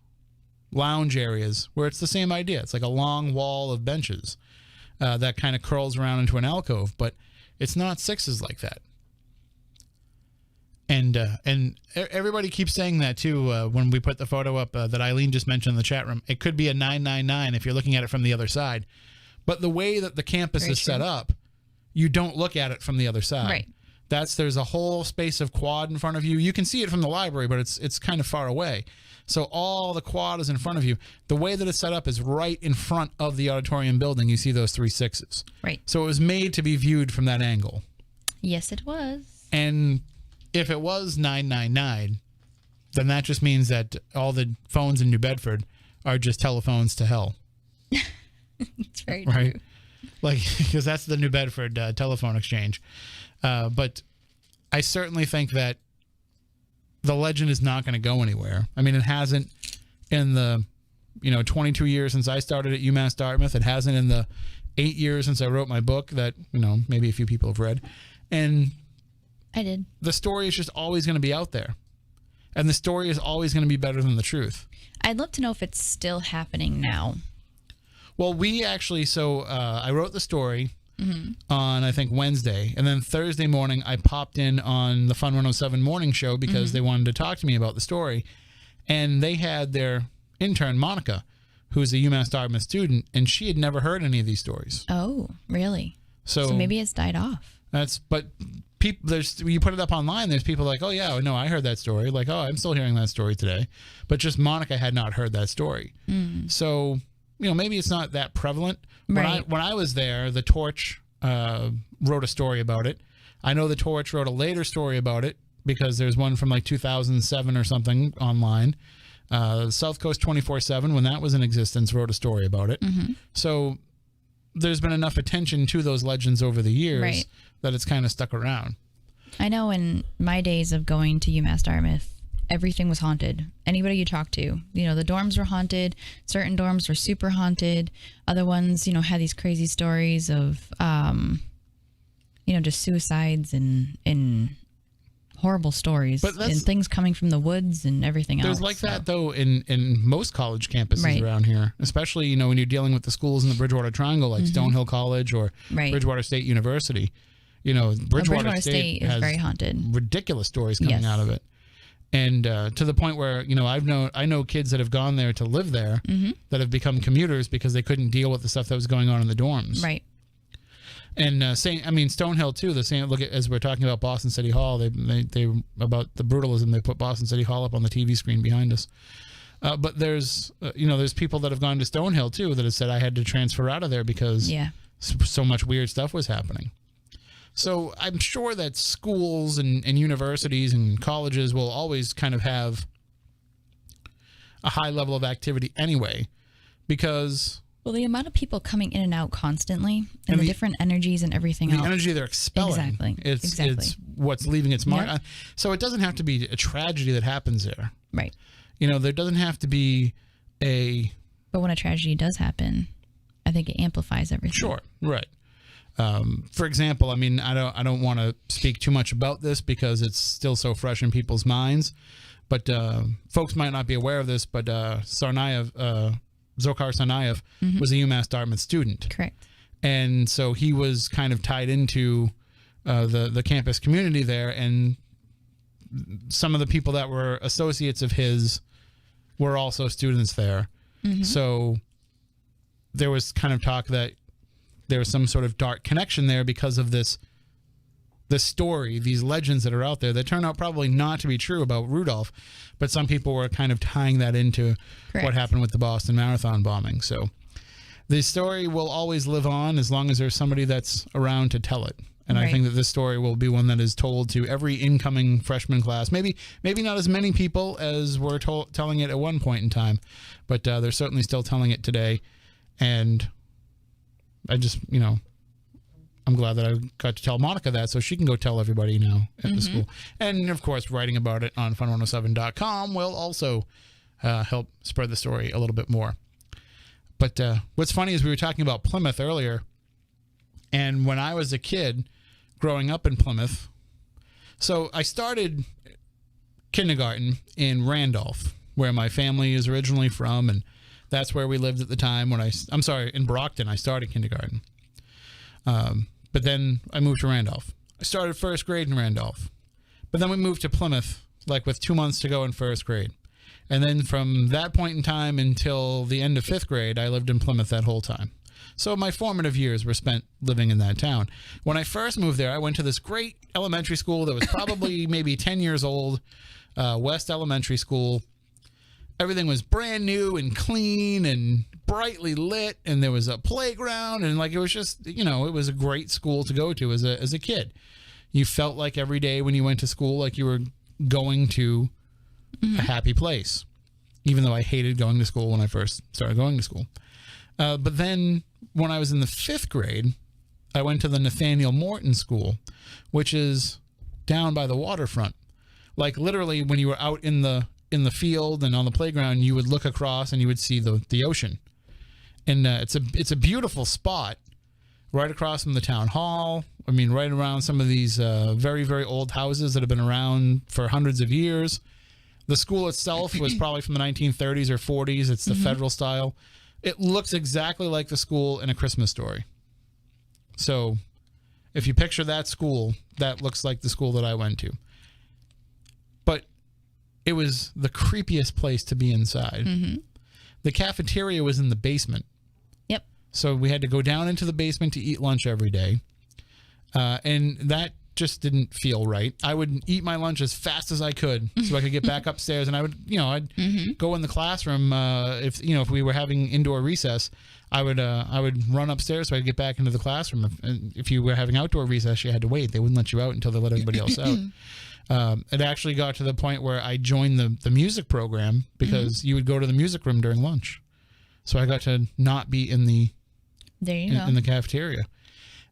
lounge areas where it's the same idea. It's like a long wall of benches that kind of curls around into an alcove, but it's not 6s like that. And everybody keeps saying that too when we put the photo up that Eileen just mentioned in the chat room. It could be a 999 if you're looking at it from the other side. But the way that the campus is set up, you don't look at it from the other side. Right. There's a whole space of quad in front of you. You can see it from the library, but it's kind of far away. So all the quad is in front of you. The way that it's set up is right in front of the auditorium building. You see those 3 6s. Right. So it was made to be viewed from that angle. Yes, it was. And if it was 999, then that just means that all the phones in New Bedford are just telephones to hell. It's very right? true. Like, because that's the New Bedford telephone exchange. But I certainly think that the legend is not going to go anywhere. I mean, it hasn't in the 22 years since I started at UMass Dartmouth. It hasn't in the 8 years since I wrote my book that maybe a few people have read. And I did. The story is just always going to be out there. And the story is always going to be better than the truth. I'd love to know if it's still happening now. Well, we actually, I wrote the story on, I think, Wednesday. And then Thursday morning, I popped in on the Fun 107 morning show because they wanted to talk to me about the story. And they had their intern, Monica, who's a UMass Dartmouth student, and she had never heard any of these stories. Oh, really? So maybe it's died off. But people, you put it up online, there's people like, oh yeah, no, I heard that story. Like, oh, I'm still hearing that story today. But just Monica had not heard that story. So, maybe it's not that prevalent. Right. When I was there, the Torch wrote a story about it. I know the Torch wrote a later story about it because there's one from like 2007 or something online. South Coast 24/7, when that was in existence, wrote a story about it. So there's been enough attention to those legends over the years that it's kind of stuck around. I know in my days of going to UMass Dartmouth, everything was haunted. Anybody you talk to, the dorms were haunted. Certain dorms were super haunted. Other ones, had these crazy stories of, just suicides in horrible stories But that's- and things coming from the woods and everything There's else. like that though in most college campuses Right. around here, especially when you're dealing with the schools in the Bridgewater Triangle, like Stonehill College or Right. Bridgewater State University. Bridgewater State is has very haunted. ridiculous stories coming Yes. out of it, and to the point where I know kids that have gone there to live there that have become commuters because they couldn't deal with the stuff that was going on in the dorms. Right. And Stonehill too. The same. Look at, as we're talking about Boston City Hall, they about the brutalism. They put Boston City Hall up on the TV screen behind us. But there's there's people that have gone to Stonehill too that have said I had to transfer out of there because so much weird stuff was happening. So I'm sure that schools and universities and colleges will always kind of have a high level of activity anyway, because Well, the amount of people coming in and out constantly and the different energies and everything the else. energy they're expelling, Exactly. it's what's leaving its mark. Yep. So it doesn't have to be a tragedy that happens there. Right. There doesn't have to be a... But when a tragedy does happen, I think it amplifies everything. Sure, right. For example, I don't want to speak too much about this because it's still so fresh in people's minds, but folks might not be aware of this, but Zokar Tsarnaev was a UMass Dartmouth student. Correct. And so he was kind of tied into the campus community there, and some of the people that were associates of his were also students there. So there was kind of talk that there was some sort of dark connection there because of this story, these legends that are out there that turn out probably not to be true about Rudolph, but some people were kind of tying that into what happened with the Boston Marathon bombing. So the story will always live on as long as there's somebody that's around to tell it. And I think that this story will be one that is told to every incoming freshman class. Maybe not as many people as were telling it at one point in time, but they're certainly still telling it today. And I just, I'm glad that I got to tell Monica that so she can go tell everybody now at the school. And, of course, writing about it on fun107.com will also help spread the story a little bit more. But what's funny is we were talking about Plymouth earlier, and when I was a kid growing up in Plymouth, so I started kindergarten in Randolph, where my family is originally from, and that's where we lived at the time in Brockton, I started kindergarten. But then I moved to Randolph. I started first grade in Randolph. But then we moved to Plymouth, like with 2 months to go in first grade. And then from that point in time until the end of fifth grade, I lived in Plymouth that whole time. So my formative years were spent living in that town. When I first moved there, I went to this great elementary school that was probably maybe 10 years old, West Elementary School. Everything was brand new and clean and brightly lit, and there was a playground, and it was just, it was a great school to go to as a kid. You felt like every day when you went to school like you were going to a happy place, even though I hated going to school when I first started going to school. But then when I was in the fifth grade, I went to the Nathaniel Morton School, which is down by the waterfront. Like literally when you were out in the field and on the playground, you would look across and you would see the ocean. And it's a beautiful spot right across from the town hall. Right around some of these very, very old houses that have been around for hundreds of years. The school itself was probably from the 1930s or 40s. It's the federal style. It looks exactly like the school in A Christmas Story. So if you picture that school, that looks like the school that I went to. But it was the creepiest place to be inside. The cafeteria was in the basement. Yep. So we had to go down into the basement to eat lunch every day. And that just didn't feel right. I would eat my lunch as fast as I could so I could get back upstairs, and I would, I'd go in the classroom. If we were having indoor recess, I would run upstairs so I'd get back into the classroom. If you were having outdoor recess, you had to wait. They wouldn't let you out until they let everybody else out. It actually got to the point where I joined the music program because you would go to the music room during lunch. So I got to not be in the cafeteria.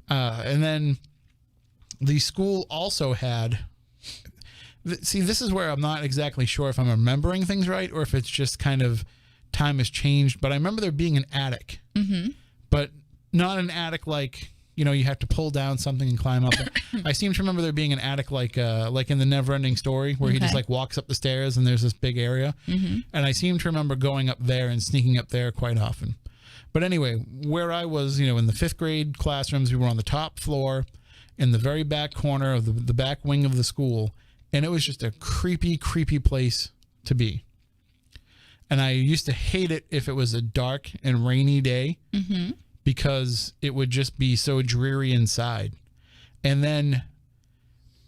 And then the school also had, see, this is where I'm not exactly sure if I'm remembering things right or if it's just kind of time has changed, but I remember there being an attic, but not an attic like you have to pull down something and climb up. I seem to remember there being an attic like in the Never-Ending Story where he just like walks up the stairs and there's this big area. And I seem to remember going up there and sneaking up there quite often. But anyway, where I was, in the 5th grade classrooms, we were on the top floor in the very back corner of the back wing of the school. And it was just a creepy, creepy place to be. And I used to hate it if it was a dark and rainy day because it would just be so dreary inside. And then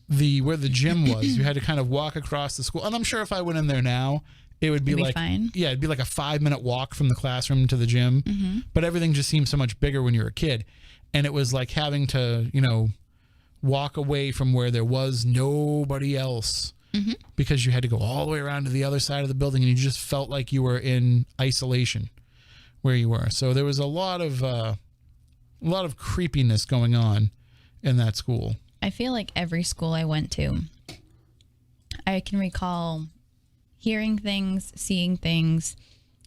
where the gym was, you had to kind of walk across the school. And I'm sure if I went in there now, it would be like fine. Yeah, it'd be like a 5-minute walk from the classroom to the gym. But everything just seemed so much bigger when you were a kid. And it was like having to, walk away from where there was nobody else. Because you had to go all the way around to the other side of the building, and you just felt like you were in isolation where you were. So there was a lot of creepiness going on in that school. I feel like every school I went to, I can recall hearing things, seeing things,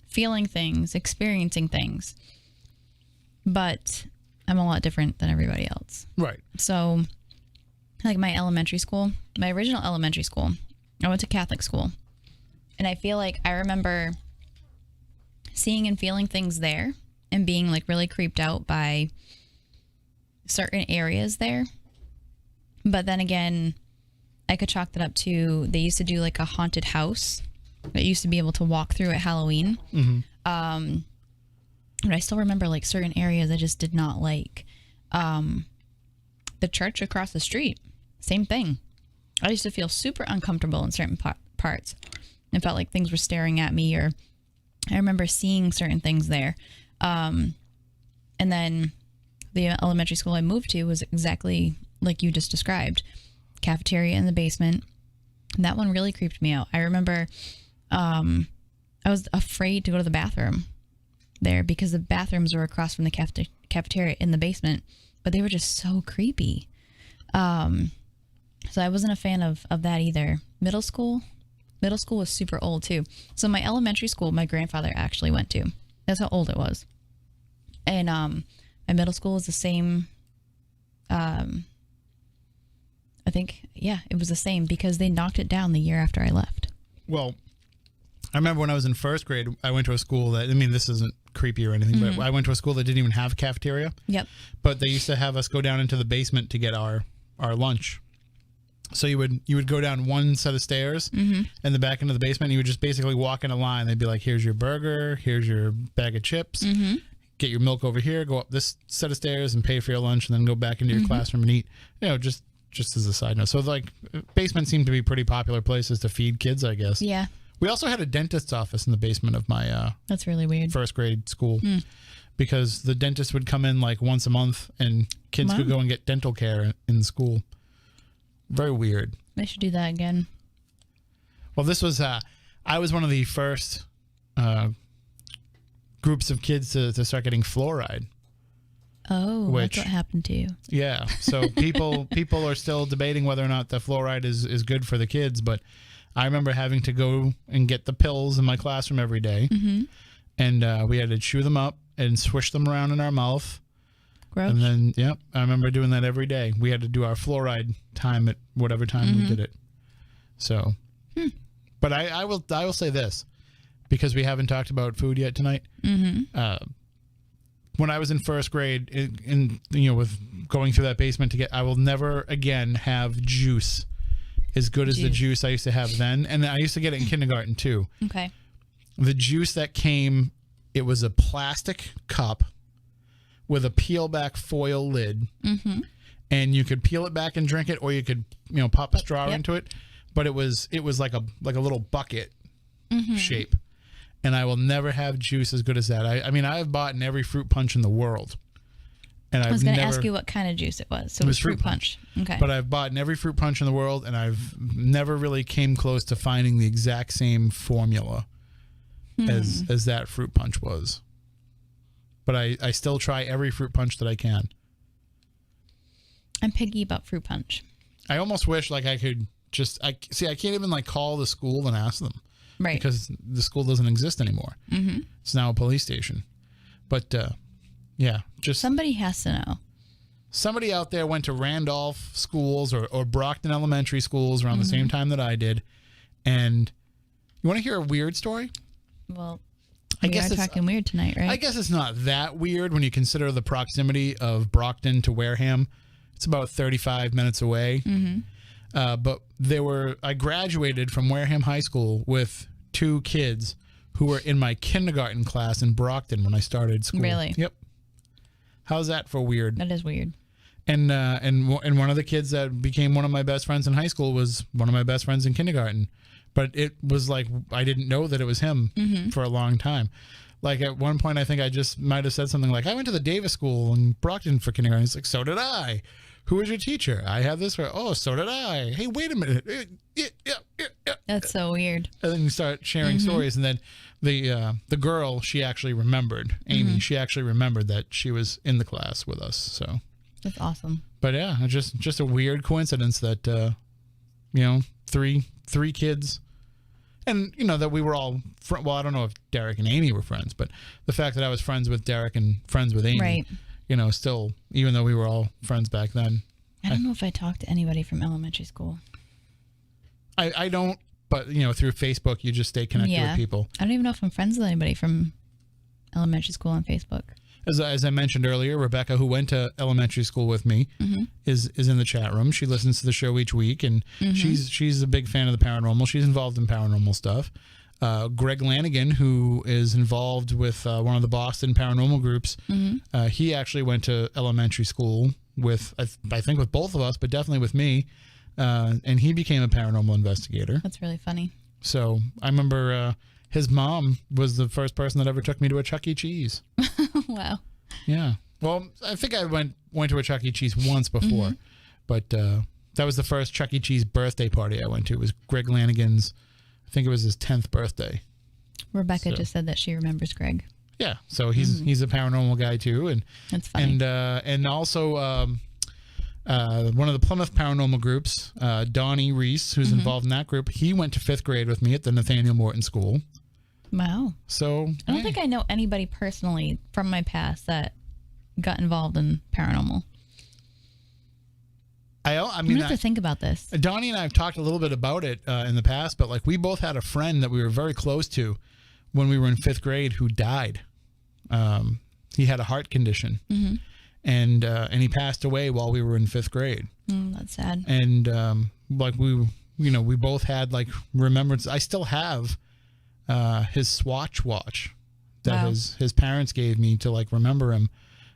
feeling things, experiencing things. But I'm a lot different than everybody else. Right. So like my elementary school, my original elementary school, I went to Catholic school. And I feel like I remember seeing and feeling things there and being like really creeped out by certain areas there. But then again, I could chalk that up to, they used to do like a haunted house that used to be able to walk through at Halloween. But I still remember like certain areas I just did not like. The church across the street, same thing. I used to feel super uncomfortable in certain parts. It felt like things were staring at me, or I remember seeing certain things there. And then the elementary school I moved to was exactly like you just described. Cafeteria in the basement. And that one really creeped me out. I remember I was afraid to go to the bathroom there because the bathrooms were across from the cafeteria in the basement, but they were just so creepy. So I wasn't a fan of that either. Middle school was super old too. So my elementary school, my grandfather actually went to. That's how old it was. And my middle school was the same. I think, yeah, it was the same because they knocked it down the year after I left. Well, I remember when I was in 1st grade, I went to a school that, this isn't creepy or anything, but I went to a school that didn't even have a cafeteria. Yep. But they used to have us go down into the basement to get our lunch. So you would go down one set of stairs in the back into the basement, and you would just basically walk in a line. They'd be like, here's your burger, here's your bag of chips, get your milk over here, go up this set of stairs and pay for your lunch, and then go back into your classroom and eat. Just as a side note. So like basements seem to be pretty popular places to feed kids, I guess. Yeah. We also had a dentist's office in the basement of my that's really weird 1st grade school because the dentist would come in like once a month and kids could go and get dental care in school. Very weird. I should do that again. Well, this was I was one of the first groups of kids to start getting fluoride. Oh, that's what happened to you. Yeah. So people are still debating whether or not the fluoride is good for the kids, but I remember having to go and get the pills in my classroom every day. And we had to chew them up and swish them around in our mouth. Gross. And then, yep, I remember doing that every day. We had to do our fluoride time at whatever time we did it. So, but I will say this, because we haven't talked about food yet tonight. When I was in 1st grade, with going through that basement I will never again have juice as good as the juice I used to have then. And I used to get it in kindergarten too. Okay. The juice that came, it was a plastic cup with a peel back foil lid. And you could peel it back and drink it, or you could, pop a straw into it. But it was like a little bucket shape. And I will never have juice as good as that. I've bought in every fruit punch in the world. And I was going to ask you what kind of juice it was. So it was fruit punch. Okay. But I've bought in every fruit punch in the world, and I've never really came close to finding the exact same formula as that fruit punch was. But I still try every fruit punch that I can. I'm picky about fruit punch. I almost wish I could I can't even call the school and ask them. Right. Because the school doesn't exist anymore. It's now a police station. But, yeah, just... Somebody has to know. somebody out there went to Randolph schools or Brockton elementary schools around the same time that I did. And you want to hear a weird story? Well, I we guess are it's talking weird tonight, right? I guess it's not that weird when you consider the proximity of Brockton to Wareham. It's about 35 minutes away. But I graduated from Wareham High School with 2 kids who were in my kindergarten class in Brockton when I started school. Really? Yep. How's that for weird? That is weird. And one of the kids that became one of my best friends in high school was one of my best friends in kindergarten. But it was like I didn't know that it was him for a long time. Like at one point, I think I just might have said something like, I went to the Davis School in Brockton for kindergarten. He's like, so did I. Who was your teacher? I had this. Oh, so did I. Hey, wait a minute. Yeah. That's so weird. And then you start sharing stories. And then the girl, she actually remembered, Amy, she actually remembered that she was in the class with us. So That's awesome. But yeah, just a weird coincidence that, three kids. And, that we were all, well, I don't know if Derek and Amy were friends, but the fact that I was friends with Derek and friends with Amy, Right. Still, even though we were all friends back then. I don't know if I talked to anybody from elementary school. I don't, but, through Facebook, you just stay connected with people. I don't even know if I'm friends with anybody from elementary school on Facebook. As I mentioned earlier, Rebecca, who went to elementary school with me, is in the chat room. She listens to the show each week, and she's a big fan of the paranormal. She's involved in paranormal stuff. Greg Lanigan, who is involved with one of the Boston paranormal groups, he actually went to elementary school with, I think with both of us, but definitely with me, and he became a paranormal investigator. That's really funny. So I remember his mom was the first person that ever took me to a Chuck E. Cheese. Wow. Yeah. Well, I think I went to a Chuck E. Cheese once before, but that was the first Chuck E. Cheese birthday party I went to. It was Greg Lanigan's, I think it was his 10th birthday. Rebecca just said that she remembers Greg. Yeah, so he's a paranormal guy too, and that's funny. And also one of the Plymouth Paranormal groups, Donnie Reese, who's involved in that group. He went to 5th grade with me at the Nathaniel Morton School. Wow. So I don't think I know anybody personally from my past that got involved in paranormal. I mean, I have to think about this. Donnie and I have talked a little bit about it in the past, but like we both had a friend that we were very close to when we were in 5th grade who died. He had a heart condition, and he passed away while we were in 5th grade. That's sad. And like we both had like remembrance. I still have his Swatch watch that his parents gave me to like remember him,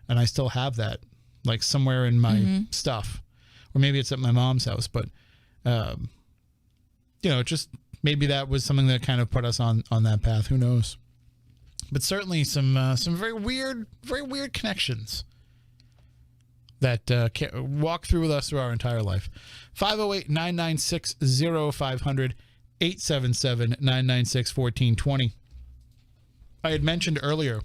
and I still have that like somewhere in my stuff. Or maybe it's at my mom's house, but just maybe that was something that kind of put us on that path. Who knows? But certainly some very weird connections that walk through with us through our entire life. 508-996-0500, 877-996-1420. I had mentioned earlier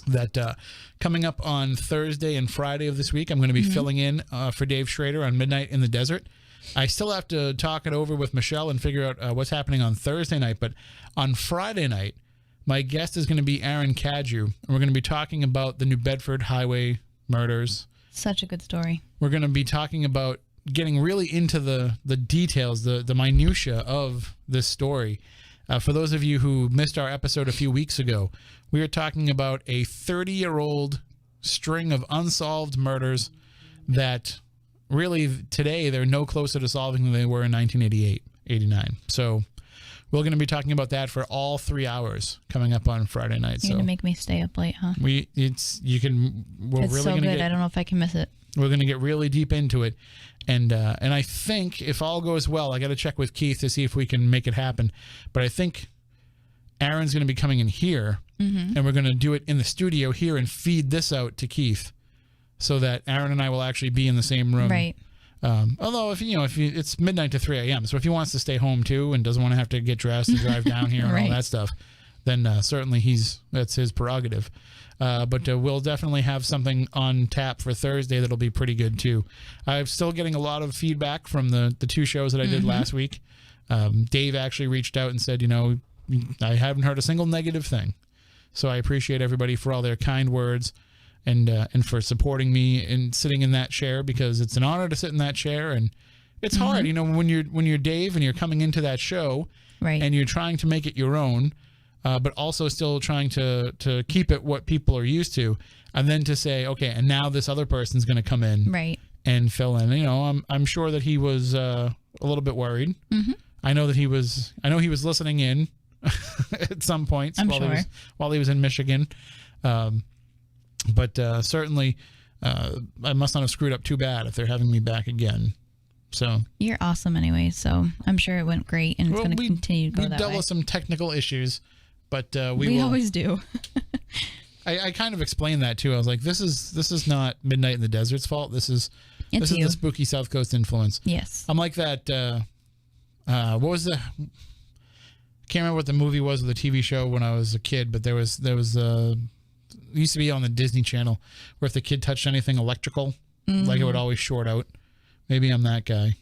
that coming up on Thursday and Friday of this week, I'm going to be filling in for Dave Schrader on Midnight in the Desert. I still have to talk it over with Michelle and figure out what's happening on Thursday night. But on Friday night, my guest is going to be Aaron Cadju, and we're going to be talking about the New Bedford Highway murders. Such a good story. We're going to be talking about getting really into the details, the minutia of this story. For those of you who missed our episode a few weeks ago, we were talking about a 30-year-old string of unsolved murders that really today they're no closer to solving than they were in 1988, 89. So we're going to be talking about that for all 3 hours coming up on Friday night. You're going to make me stay up late, huh? It's really so good. I don't know if I can miss it. We're going to get really deep into it. And I think if all goes well, I got to check with Keith to see if we can make it happen. But I think Aaron's going to be coming in here, and we're going to do it in the studio here and feed this out to Keith so that Aaron and I will actually be in the same room. Right. Although if it's midnight to 3 a.m., so if he wants to stay home too and doesn't want to have to get dressed and drive down here and all that stuff, then certainly that's his prerogative. But we'll definitely have something on tap for Thursday that'll be pretty good too. I'm still getting a lot of feedback from the 2 shows that I did last week. Dave actually reached out and said, I haven't heard a single negative thing. So I appreciate everybody for all their kind words. and for supporting me and sitting in that chair, because it's an honor to sit in that chair, and it's hard, you know, when you're Dave and you're coming into that show, Right. and you're trying to make it your own, but also still trying to keep it what people are used to, and then to say, okay, and now this other person's going to come in, Right. and fill in. You know, I'm sure that he was a little bit worried. Mm-hmm. I know he was listening in at some points while he was in Michigan. But certainly, I must not have screwed up too bad if they're having me back again. So You're awesome anyway, so I'm sure it went great, and it's going to continue to go that way. We dealt with some technical issues, but we will, always do. I kind of explained that too. I was like, this is not Midnight in the Desert's fault. This is the spooky South Coast influence. Yes. I'm like that. What was the? Can't remember what the movie was or the TV show when I was a kid, but there was it used to be on the Disney Channel where if the kid touched anything electrical, like it would always short out. Maybe I'm that guy.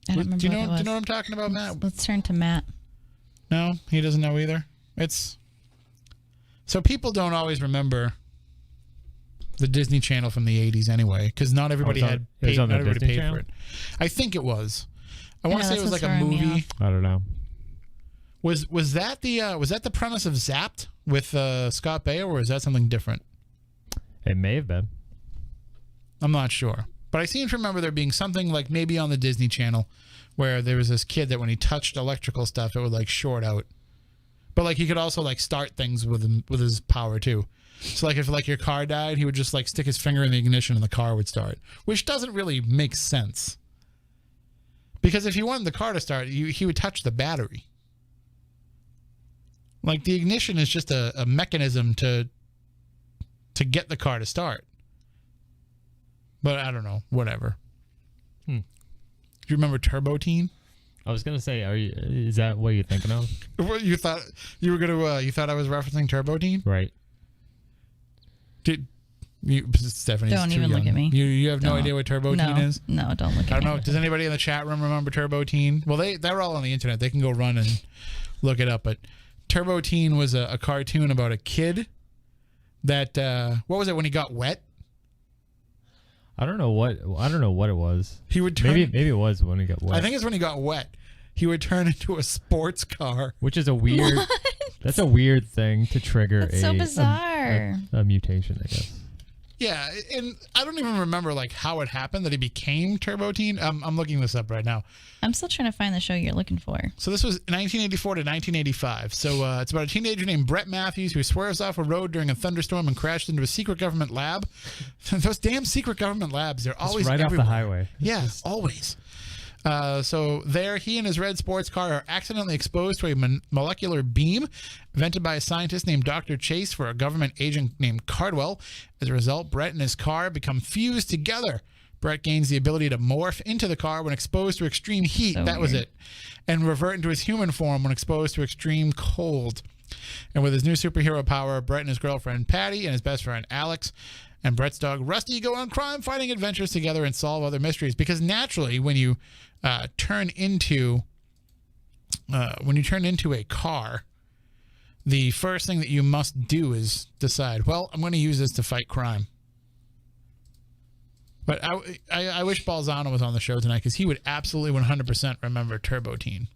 I don't remember do you know what it was. what I'm talking about, Matt? Let's turn to Matt. No, he doesn't know either. So people don't always remember the Disney Channel from the 80s anyway, because not everybody not everybody paid for it. I think it was. I want to say it was like a throwing me movie. off. I don't know. Was that the premise of Zapped with Scott Baio, or was that something different? It may have been. I'm not sure. But I seem to remember there being something like maybe on the Disney Channel where there was this kid that when he touched electrical stuff, it would like short out. But like he could also like start things with his power too. So like if like your car died, he would just like stick his finger in the ignition and the car would start, which doesn't really make sense. Because if you wanted the car to start, he would touch the battery. Like the ignition is just a mechanism to get the car to start. But I don't know. Whatever. Do you remember Turbo Teen? I was gonna say, is that what you're thinking of? What you thought you were gonna? You thought I was referencing Turbo Teen? Right. Stephanie's Don't too even young. look at me. You have no idea what Turbo Teen is? No, don't look at me. I don't know. Does anybody in the chat room remember Turbo Teen? Well, they're all on the internet. They can go run and look it up. But Turbo Teen was a cartoon about a kid that what was it when he got wet? I don't know what it was. He would turn. Maybe it was when he got wet. I think it's when he got wet. He would turn into a sports car, which is a weird. That's a weird thing to trigger. That's so bizarre. A mutation, I guess. Yeah, and I don't even remember like how it happened that he became Turbo Teen. I'm looking this up right now. I'm still trying to find the show you're looking for. So this was 1984 to 1985. So it's about a teenager named Brett Matthews who swerves off a road during a thunderstorm and crashed into a secret government lab. Those damn secret government labs, they're always right everywhere. off the highway. Yeah, always. So there, he and his red sports car are accidentally exposed to a molecular beam invented by a scientist named Dr. Chase for a government agent named Cardwell. As a result, Brett and his car become fused together. Brett gains the ability to morph into the car when exposed to extreme heat. So that was weird. it. And revert into his human form when exposed to extreme cold. And with his new superhero power, Brett and his girlfriend Patty and his best friend Alex and Brett's dog Rusty go on crime-fighting adventures together and solve other mysteries. Because naturally, when you turn into a car, the first thing that you must do is decide, well, I'm going to use this to fight crime. But I wish Balzano was on the show tonight because he would absolutely 100% remember Turbo Teen.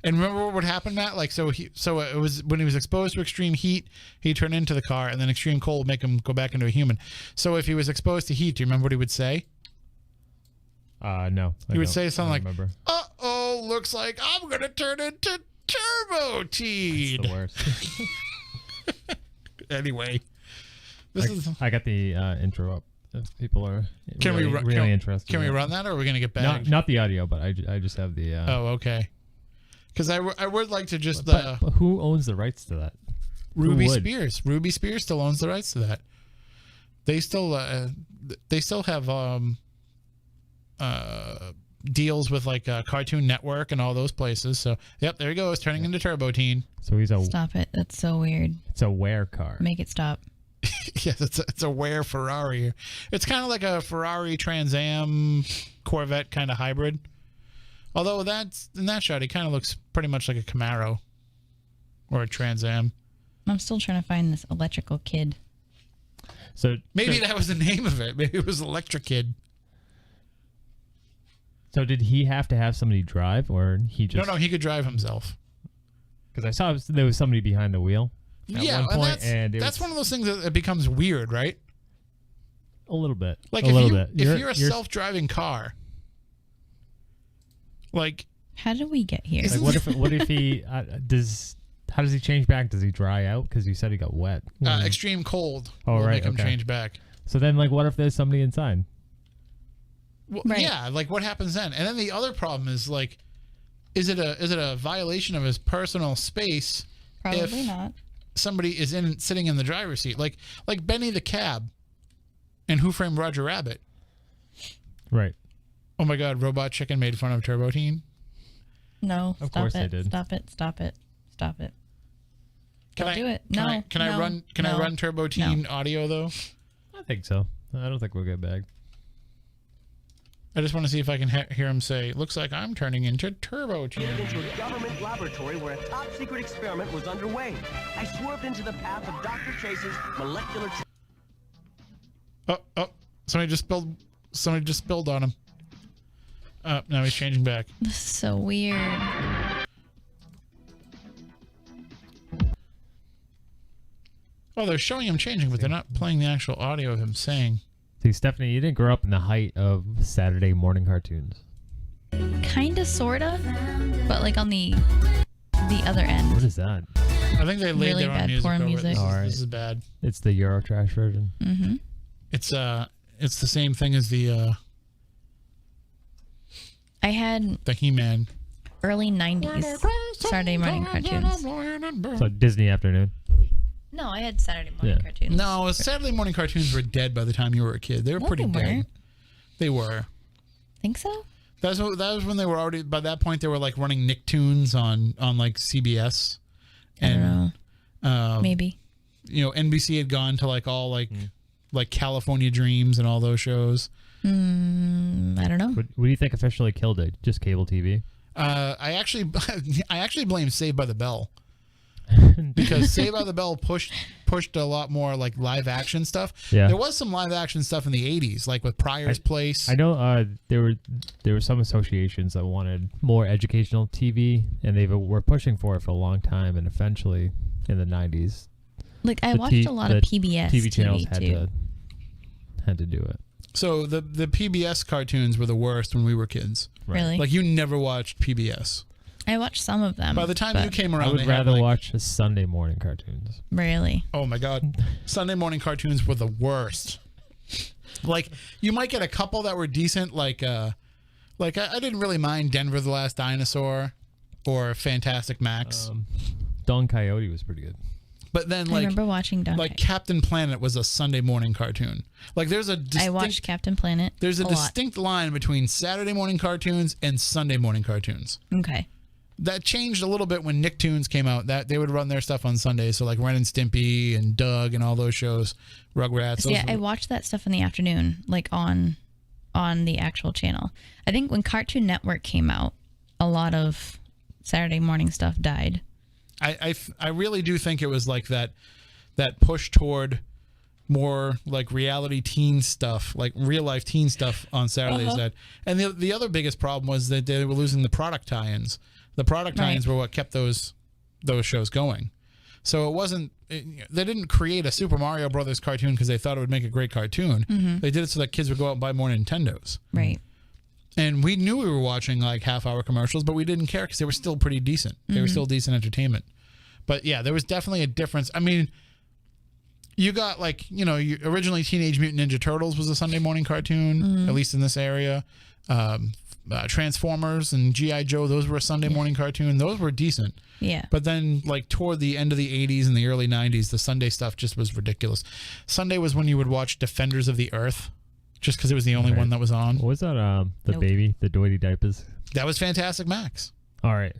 And remember what would happen, Matt? Like, so it was when he was exposed to extreme heat, he turned into the car, and then extreme cold would make him go back into a human. So if he was exposed to heat, do you remember what he would say? No. He would say something like, remember. "Uh-oh, looks like I'm going to turn into Turbo Teen." That's the worst. Anyway, I got the intro up. If people are really interested. Can we run that, or are we going to get back? Not the audio, but I just have the. Oh, okay. Because I would like to just. But who owns the rights to that? Ruby Spears. Ruby Spears still owns the rights to that. They still have deals with like Cartoon Network and all those places. So yep, there he goes, turning into Turbo Teen. So he's Stop it. That's so weird. It's a wear car. Make it stop. Yes, it's a Ware Ferrari. It's kind of like a Ferrari Trans Am Corvette kind of hybrid. Although in that shot, he kind of looks pretty much like a Camaro or a Trans Am. I'm still trying to find this electrical kid. So Maybe that was the name of it. Maybe it was Electric Kid. So did he have to have somebody drive, or he just? No, he could drive himself. Because I saw there was somebody behind the wheel. At one point, and that's one of those things that it becomes weird, right? A little bit. Like a little bit. If you're a self-driving car, like how did we get here? Like what if he does? How does he change back? Does he dry out? Because you said he got wet. Extreme cold will make him change back. So then, like, what if there's somebody inside? Well, yeah, like what happens then? And then the other problem is like, is it a violation of his personal space? Probably not. Somebody is sitting in the driver's seat, like Benny the Cab, and Who Framed Roger Rabbit. Right. Oh my God, Robot Chicken made fun of Turbo Teen. No, of course they did. Stop it! Stop it! Stop it! Can Don't do it. No. Can I run Turbo Teen audio though? I think so. I don't think we'll get bagged. I just want to see if I can hear him say, "Looks like I'm turning into Turbo Teen." Into a government laboratory where a top secret experiment was underway. I swerved into the path of Dr. Chase's molecular. Oh! Somebody just spilled on him. Now he's changing back. This is so weird. Oh, they're showing him changing, but they're not playing the actual audio of him saying. See, Stephanie, you didn't grow up in the height of Saturday morning cartoons. Kinda, sorta, but like on the other end. What is that? I think they laid really their own bad music porn over music. it. This is bad. It's the Eurotrash version. Mm-hmm. It's the same thing as the I had He-Man. early 90s Saturday morning cartoons. So Disney Afternoon. No, I had Saturday morning cartoons. No, Saturday morning cartoons were dead by the time you were a kid. They were pretty dead. Weren't. They were. Think so? That was when they were already. By that point, they were like running Nicktoons on like CBS. I don't know. Maybe. You know, NBC had gone to like all like California Dreams and all those shows. I don't know. What do you think officially killed it? Just cable TV? I actually blame Saved by the Bell. Because Saved by the Bell pushed a lot more like live action stuff. Yeah. There was some live action stuff in the 80s, like with Pryor's Place. I know there were some associations that wanted more educational TV, and they were pushing for it for a long time, and eventually in the 90s. Like I watched a lot of PBS TV channels too. had to do it. So the PBS cartoons were the worst when we were kids. Right. Really? Like you never watched PBS. I watched some of them. By the time you came around, I would rather watch the Sunday morning cartoons. Really? Oh my God, Sunday morning cartoons were the worst. Like you might get a couple that were decent, like I didn't really mind Denver the Last Dinosaur or Fantastic Max. Don Coyote was pretty good. But then, I remember watching Don Coyote. Captain Planet was a Sunday morning cartoon. Like there's a distinct, I watched Captain Planet. There's a distinct line between Saturday morning cartoons and Sunday morning cartoons. Okay. That changed a little bit when Nicktoons came out. That they would run their stuff on Sundays, so like Ren and Stimpy and Doug and all those shows, Rugrats. Yeah, I watched that stuff in the afternoon, like on the actual channel. I think when Cartoon Network came out, a lot of Saturday morning stuff died. I really do think it was like that push toward more like reality teen stuff, like real life teen stuff on Saturdays. And the other biggest problem was that they were losing the product tie-ins. The product tie-ins were what kept those shows going. So it wasn't. They didn't create a Super Mario Brothers cartoon because they thought it would make a great cartoon. Mm-hmm. They did it so that kids would go out and buy more Nintendos. Right. And we knew we were watching like half-hour commercials, but we didn't care because they were still pretty decent. They were still decent entertainment. But yeah, there was definitely a difference. I mean, you got like, originally Teenage Mutant Ninja Turtles was a Sunday morning cartoon, at least in this area. Transformers and G.I. Joe, those were a Sunday morning cartoon. Those were decent. Yeah. But then like toward the end of the 80s and the early 90s, the Sunday stuff just was ridiculous. Sunday was when you would watch Defenders of the Earth just because it was the only one that was on. What was that? Baby, the doity diapers? That was Fantastic Max. All right.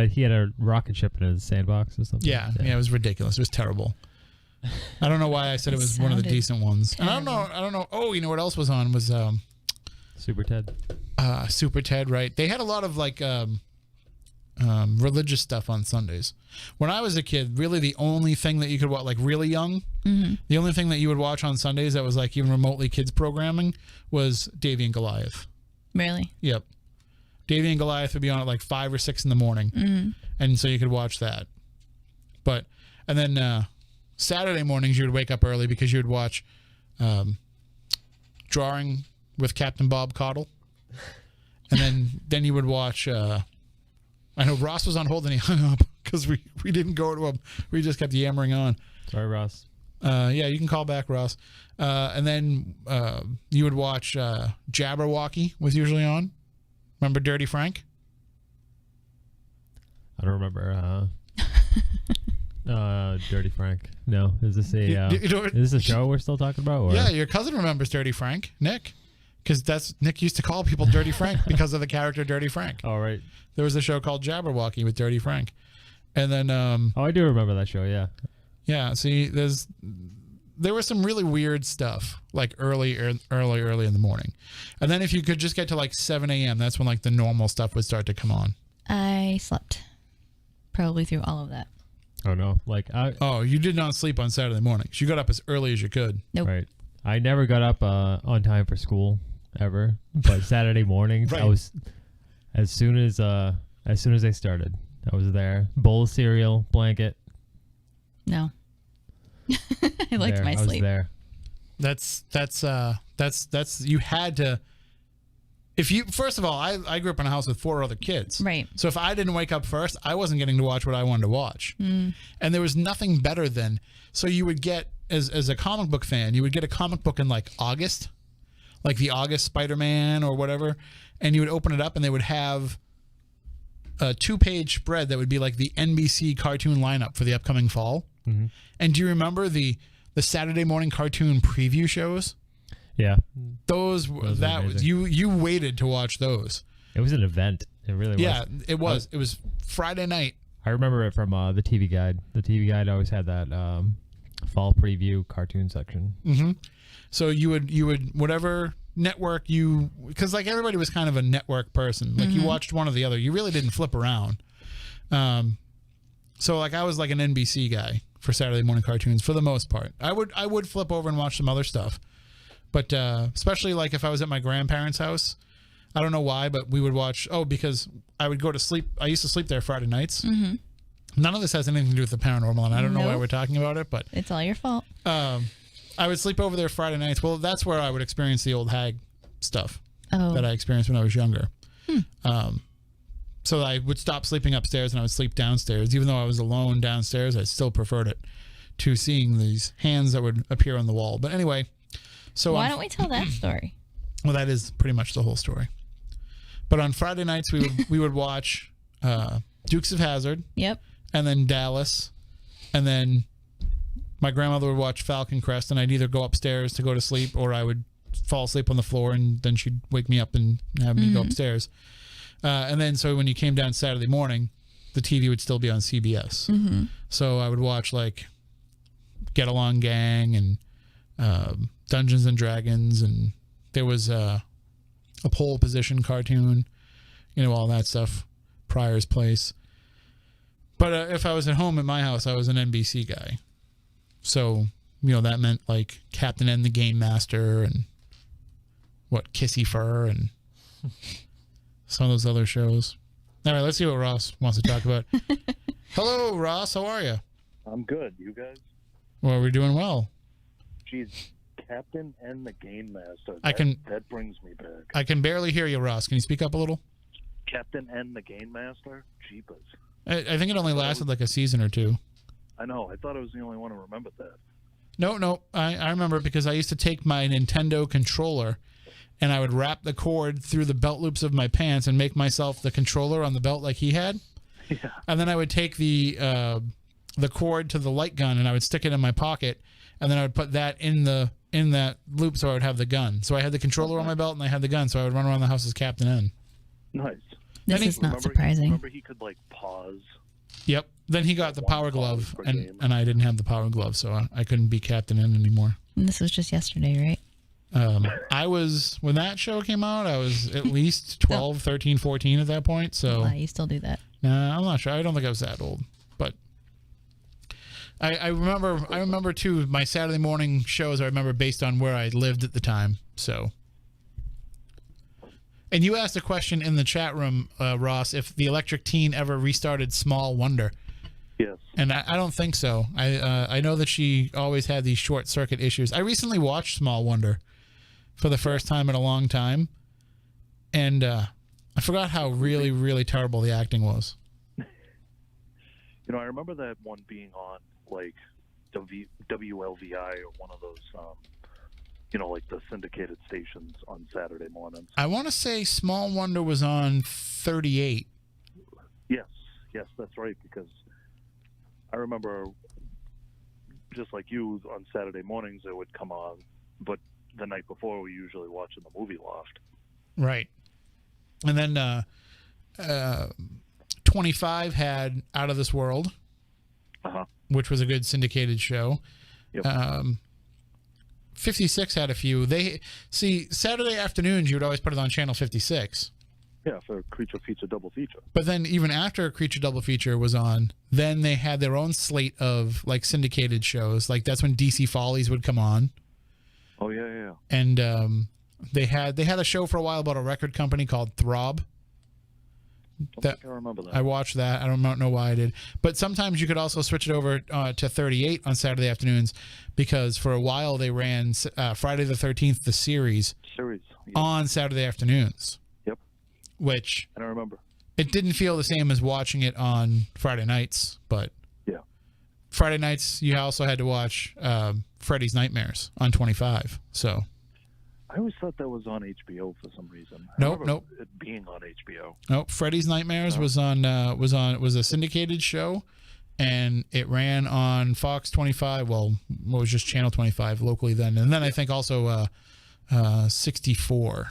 He had a rocket ship in his sandbox or something. Yeah, it was ridiculous. It was terrible. I don't know why I said it was one of the decent ones. And I don't know. Oh, you know what else was on was Super Ted. Super Ted, right? They had a lot of like religious stuff on Sundays. When I was a kid, really the only thing that you could watch, like really young, the only thing that you would watch on Sundays that was like even remotely kids programming was Davy and Goliath. Really? Yep. Davy and Goliath would be on at like 5 or 6 in the morning. And so you could watch that. And then Saturday mornings you would wake up early because you would watch Drawing with Captain Bob Caudle. And then you would watch, I know Ross was on hold and he hung up because we didn't go to him. We just kept yammering on. Sorry, Ross. Yeah, you can call back, Ross. And then you would watch Jabberwocky was usually on. Remember Dirty Frank? I don't remember Dirty Frank. No, is this is this a show we're still talking about? Or? Yeah, your cousin remembers Dirty Frank, Nick, because Nick used to call people Dirty Frank because of the character Dirty Frank. Oh, right. There was a show called Jabberwocky with Dirty Frank, and then I do remember that show. Yeah. Yeah. See, there was some really weird stuff like early in the morning, and then if you could just get to like 7 a.m., that's when like the normal stuff would start to come on. I slept probably through all of that. Oh no! You did not sleep on Saturday mornings. You got up as early as you could. Nope. Right. I never got up on time for school ever, but Saturday mornings I was as soon as they started, I was there. Bowl of cereal, blanket. No. I liked my I was sleep. there. That's you had to. If you first of all, I grew up in a house with 4 other kids. Right. So if I didn't wake up first, I wasn't getting to watch what I wanted to watch. And there was nothing better than you would get as a comic book fan, you would get a comic book in like August, like the August Spider-Man or whatever, and you would open it up and they would have a 2-page spread that would be like the NBC cartoon lineup for the upcoming fall. And do you remember the Saturday morning cartoon preview shows? Yeah. Those you waited to watch those. It was an event. It really was. Yeah, it was. It was Friday night. I remember it from the TV Guide. The TV Guide always had that fall preview cartoon section. So you would whatever network because like everybody was kind of a network person. Like you watched one or the other. You really didn't flip around. So like I was like an NBC guy for Saturday morning cartoons for the most part. I would flip over and watch some other stuff. But especially like if I was at my grandparents' house, I don't know why, but we would watch. Because I would go to sleep. I used to sleep there Friday nights. None of this has anything to do with the paranormal, and I don't know why we're talking about it, but it's all your fault. I would sleep over there Friday nights. Well, that's where I would experience the old hag stuff that I experienced when I was younger. So I would stop sleeping upstairs and I would sleep downstairs. Even though I was alone downstairs, I still preferred it to seeing these hands that would appear on the wall. But anyway. So why don't we tell that story? Well, that is pretty much the whole story. But on Friday nights, we would watch Dukes of Hazzard. Yep. And then Dallas, and then my grandmother would watch Falcon Crest, and I'd either go upstairs to go to sleep, or I would fall asleep on the floor, and then she'd wake me up and have me go upstairs. And then so when you came down Saturday morning, the TV would still be on CBS. So I would watch like Get Along Gang and Dungeons and Dragons, and there was a pole position cartoon, all that stuff, Pryor's Place. But if I was at home at my house, I was an NBC guy. So, that meant like Captain N the Game Master and Kissy Fur and some of those other shows. All right, let's see what Ross wants to talk about. Hello, Ross. How are you? I'm good. You guys? Well, we're doing well. Geez, Captain and the Game Master. That brings me back. I can barely hear you, Ross. Can you speak up a little? Captain and the Game Master? Jeepers. I think it only lasted like a season or 2. I know. I thought I was the only one who remembered that. No. I remember it because I used to take my Nintendo controller and I would wrap the cord through the belt loops of my pants and make myself the controller on the belt like he had. Yeah. And then I would take the cord to the light gun and I would stick it in my pocket, and then I would put that in that loop so I would have the gun. So I had the controller on my belt and I had the gun, so I would run around the house as Captain N. Nice. This is not surprising. Remember he could pause. Yep. Then he got the power glove, and I didn't have the power glove, so I couldn't be Captain N anymore. And this was just yesterday, right? I was, when that show came out, I was at least 12, 13, 14 at that point. So you still do that. nah, I'm not sure. I don't think I was that old, but I remember too, my Saturday morning shows I remember based on where I lived at the time. So, and you asked a question in the chat room, Ross, if the Electric Teen ever restarted Small Wonder. Yes. And I don't think so. I know that she always had these short circuit issues. I recently watched Small Wonder for the first time in a long time, and I forgot how really, really terrible the acting was. I remember that one being on like WLVI or one of those, like the syndicated stations on Saturday mornings. I want to say Small Wonder was on 38. Yes, that's right, because I remember, just like you, on Saturday mornings it would come on, but the night before we usually watch in the movie loft. Right. And then 25 had Out of This World, which was a good syndicated show. Yep. 56 had a few. Saturday afternoons you would always put it on channel 56. Yeah, for Creature Feature Double Feature. But then even after Creature Double Feature was on, then they had their own slate of like syndicated shows. Like that's when DC Follies would come on. Oh yeah. And they had a show for a while about a record company called Throb. I remember that. I watched that. I don't know why I did. But sometimes you could also switch it over to 38 on Saturday afternoons, because for a while they ran Friday the 13th, the series Yep. on Saturday afternoons. Yep. Which I don't remember. It didn't feel the same as watching it on Friday nights, but yeah. Friday nights you also had to watch Freddy's Nightmares on 25. So I always thought that was on HBO for some reason. Nope. It being on HBO. Nope. Freddy's Nightmares was a syndicated show, and it ran on Fox 25. Well, it was just Channel 25 locally then, and then I think also 64.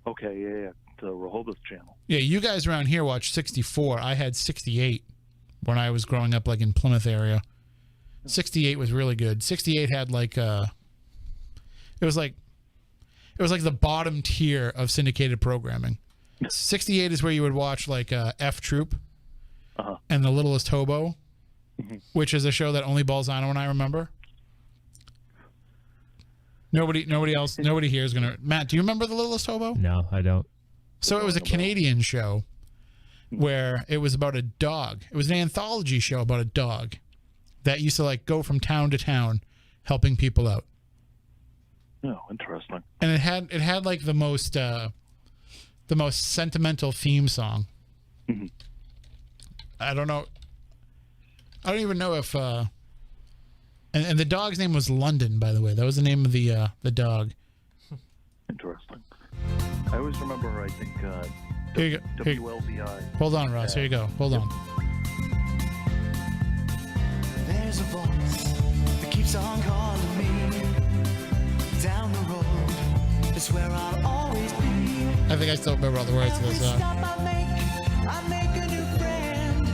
Okay, yeah, the Rehoboth channel. Yeah, you guys around here watch 64. I had 68 when I was growing up, like in Plymouth area. 68 was really good. 68 had like it was like the bottom tier of syndicated programming. 68 is where you would watch like F Troop and The Littlest Hobo, which is a show that only Balzano and I remember. Nobody here is gonna. Matt, do you remember The Littlest Hobo? No, I don't. So it was a Canadian show where it was about a dog. It was an anthology show about a dog that used to like go from town to town helping people out. Oh, interesting. And it had like the most sentimental theme song. Mm-hmm. I don't even know if and the dog's name was London, by the way. That was the name of the dog. Interesting. I always remember, I think, Here you go. WLVI. Hold on, Ross. Here you go. Hold on. There's a voice that keeps on calling me. Down the road, it's where I'll always be. I think I still remember all the words to this song. I make a new friend.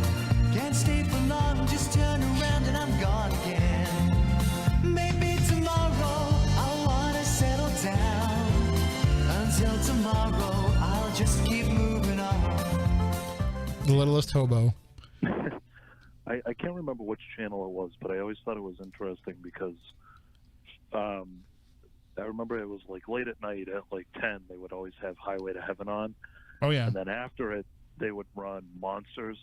Can't stay for long, just turn around and I'm gone again. Maybe tomorrow I'll wanna settle down. Until tomorrow, I'll just keep moving on. The Littlest Hobo. I can't remember which channel it was, but I always thought it was interesting because I remember it was like late at night at like 10, they would always have Highway to Heaven on. Oh, yeah. And then after it, they would run Monsters.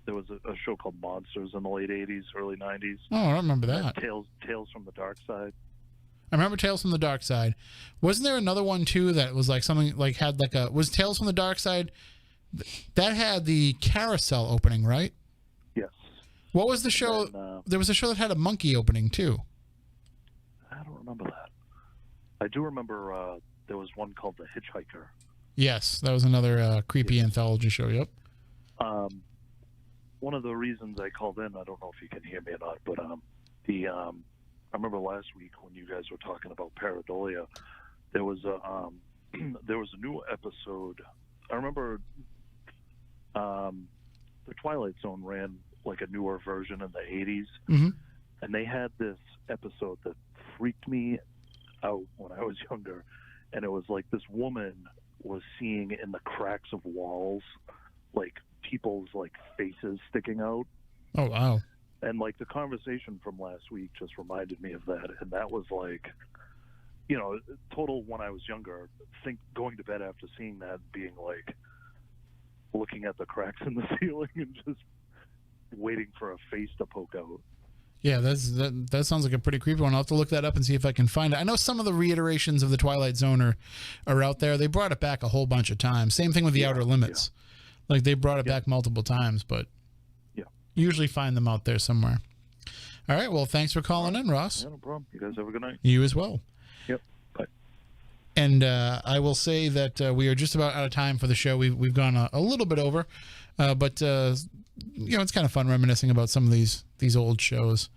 There was a show called Monsters in the late 80s, early 90s. Oh, I don't remember that. Tales from the Dark Side. I remember Tales from the Dark Side. Wasn't there another one, too, that was like something like had like a... Was Tales from the Dark Side... That had the carousel opening, right? Yes. What was the show? Then, there was a show that had a monkey opening, too. I don't remember that. I do remember there was one called The Hitchhiker. Yes, that was another creepy anthology show, yep. One of the reasons I called in, I don't know if you can hear me or not, but I remember last week when you guys were talking about pareidolia, there was a new episode. I remember the Twilight Zone ran like a newer version in the 80s, mm-hmm. and they had this episode that freaked me out when I was younger, and it was like this woman was seeing in the cracks of walls, like people's like faces sticking out. Oh, wow. And like the conversation from last week just reminded me of that. And that was like, you know, total when I was younger, going to bed after seeing that, being like, looking at the cracks in the ceiling and just waiting for a face to poke out. Yeah, that sounds like a pretty creepy one. I'll have to look that up and see if I can find it. I know some of the reiterations of the Twilight Zone are out there. They brought it back a whole bunch of times. Same thing with the Outer Limits. Yeah. Like they brought it back multiple times, but usually find them out there somewhere. All right, well, thanks for calling in, Ross. Yeah, no problem. You guys have a good night. You as well. Yep. Bye. And I will say that we are just about out of time for the show. We've gone a little bit over, but you know, it's kind of fun reminiscing about some of these old shows.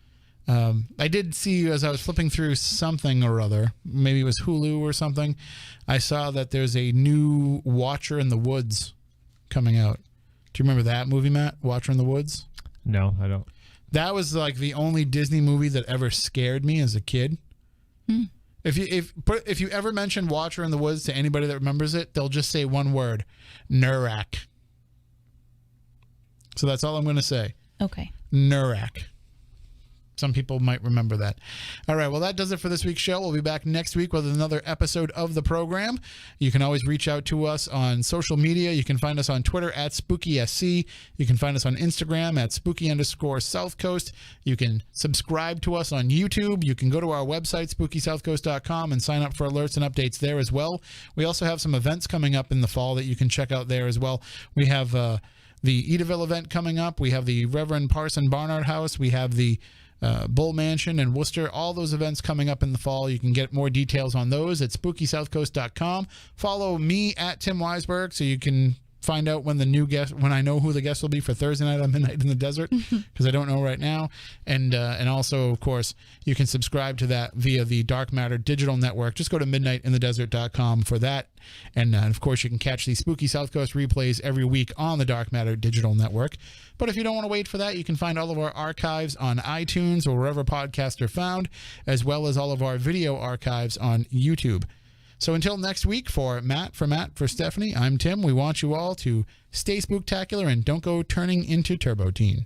I did see, as I was flipping through something or other, maybe it was Hulu or something, I saw that there's a new Watcher in the Woods coming out. Do you remember that movie, Matt? Watcher in the Woods? No, I don't. That was like the only Disney movie that ever scared me as a kid. If you ever mention Watcher in the Woods to anybody that remembers it, they'll just say one word: Nurak. So that's all I'm going to say. Okay. Nurak. Some people might remember that. All right, well, that does it for this week's show. We'll be back next week with another episode of the program. You can always reach out to us on social media. You can find us on Twitter at SpookySC. You can find us on Instagram at Spooky_South Coast. You can subscribe to us on YouTube. You can go to our website, SpookySouthCoast.com, and sign up for alerts and updates there as well. We also have some events coming up in the fall that you can check out there as well. We have the Edaville event coming up. We have the Reverend Parson Barnard House. We have the Bull Mansion in Worcester. All those events coming up in the fall. You can get more details on those at SpookySouthCoast.com. Follow me at Tim Weisberg so you can find out when I know who the guest will be for Thursday night on Midnight in the Desert, because I don't know right now. And also, of course, you can subscribe to that via the Dark Matter Digital Network. Just go to midnightinthedesert.com for that. And of course, you can catch the Spooky South Coast replays every week on the Dark Matter Digital Network. But if you don't want to wait for that, you can find all of our archives on iTunes or wherever podcasts are found, as well as all of our video archives on YouTube. So until next week, for Matt, for Stephanie, I'm Tim. We want you all to stay spooktacular and don't go turning into Turbo Teen.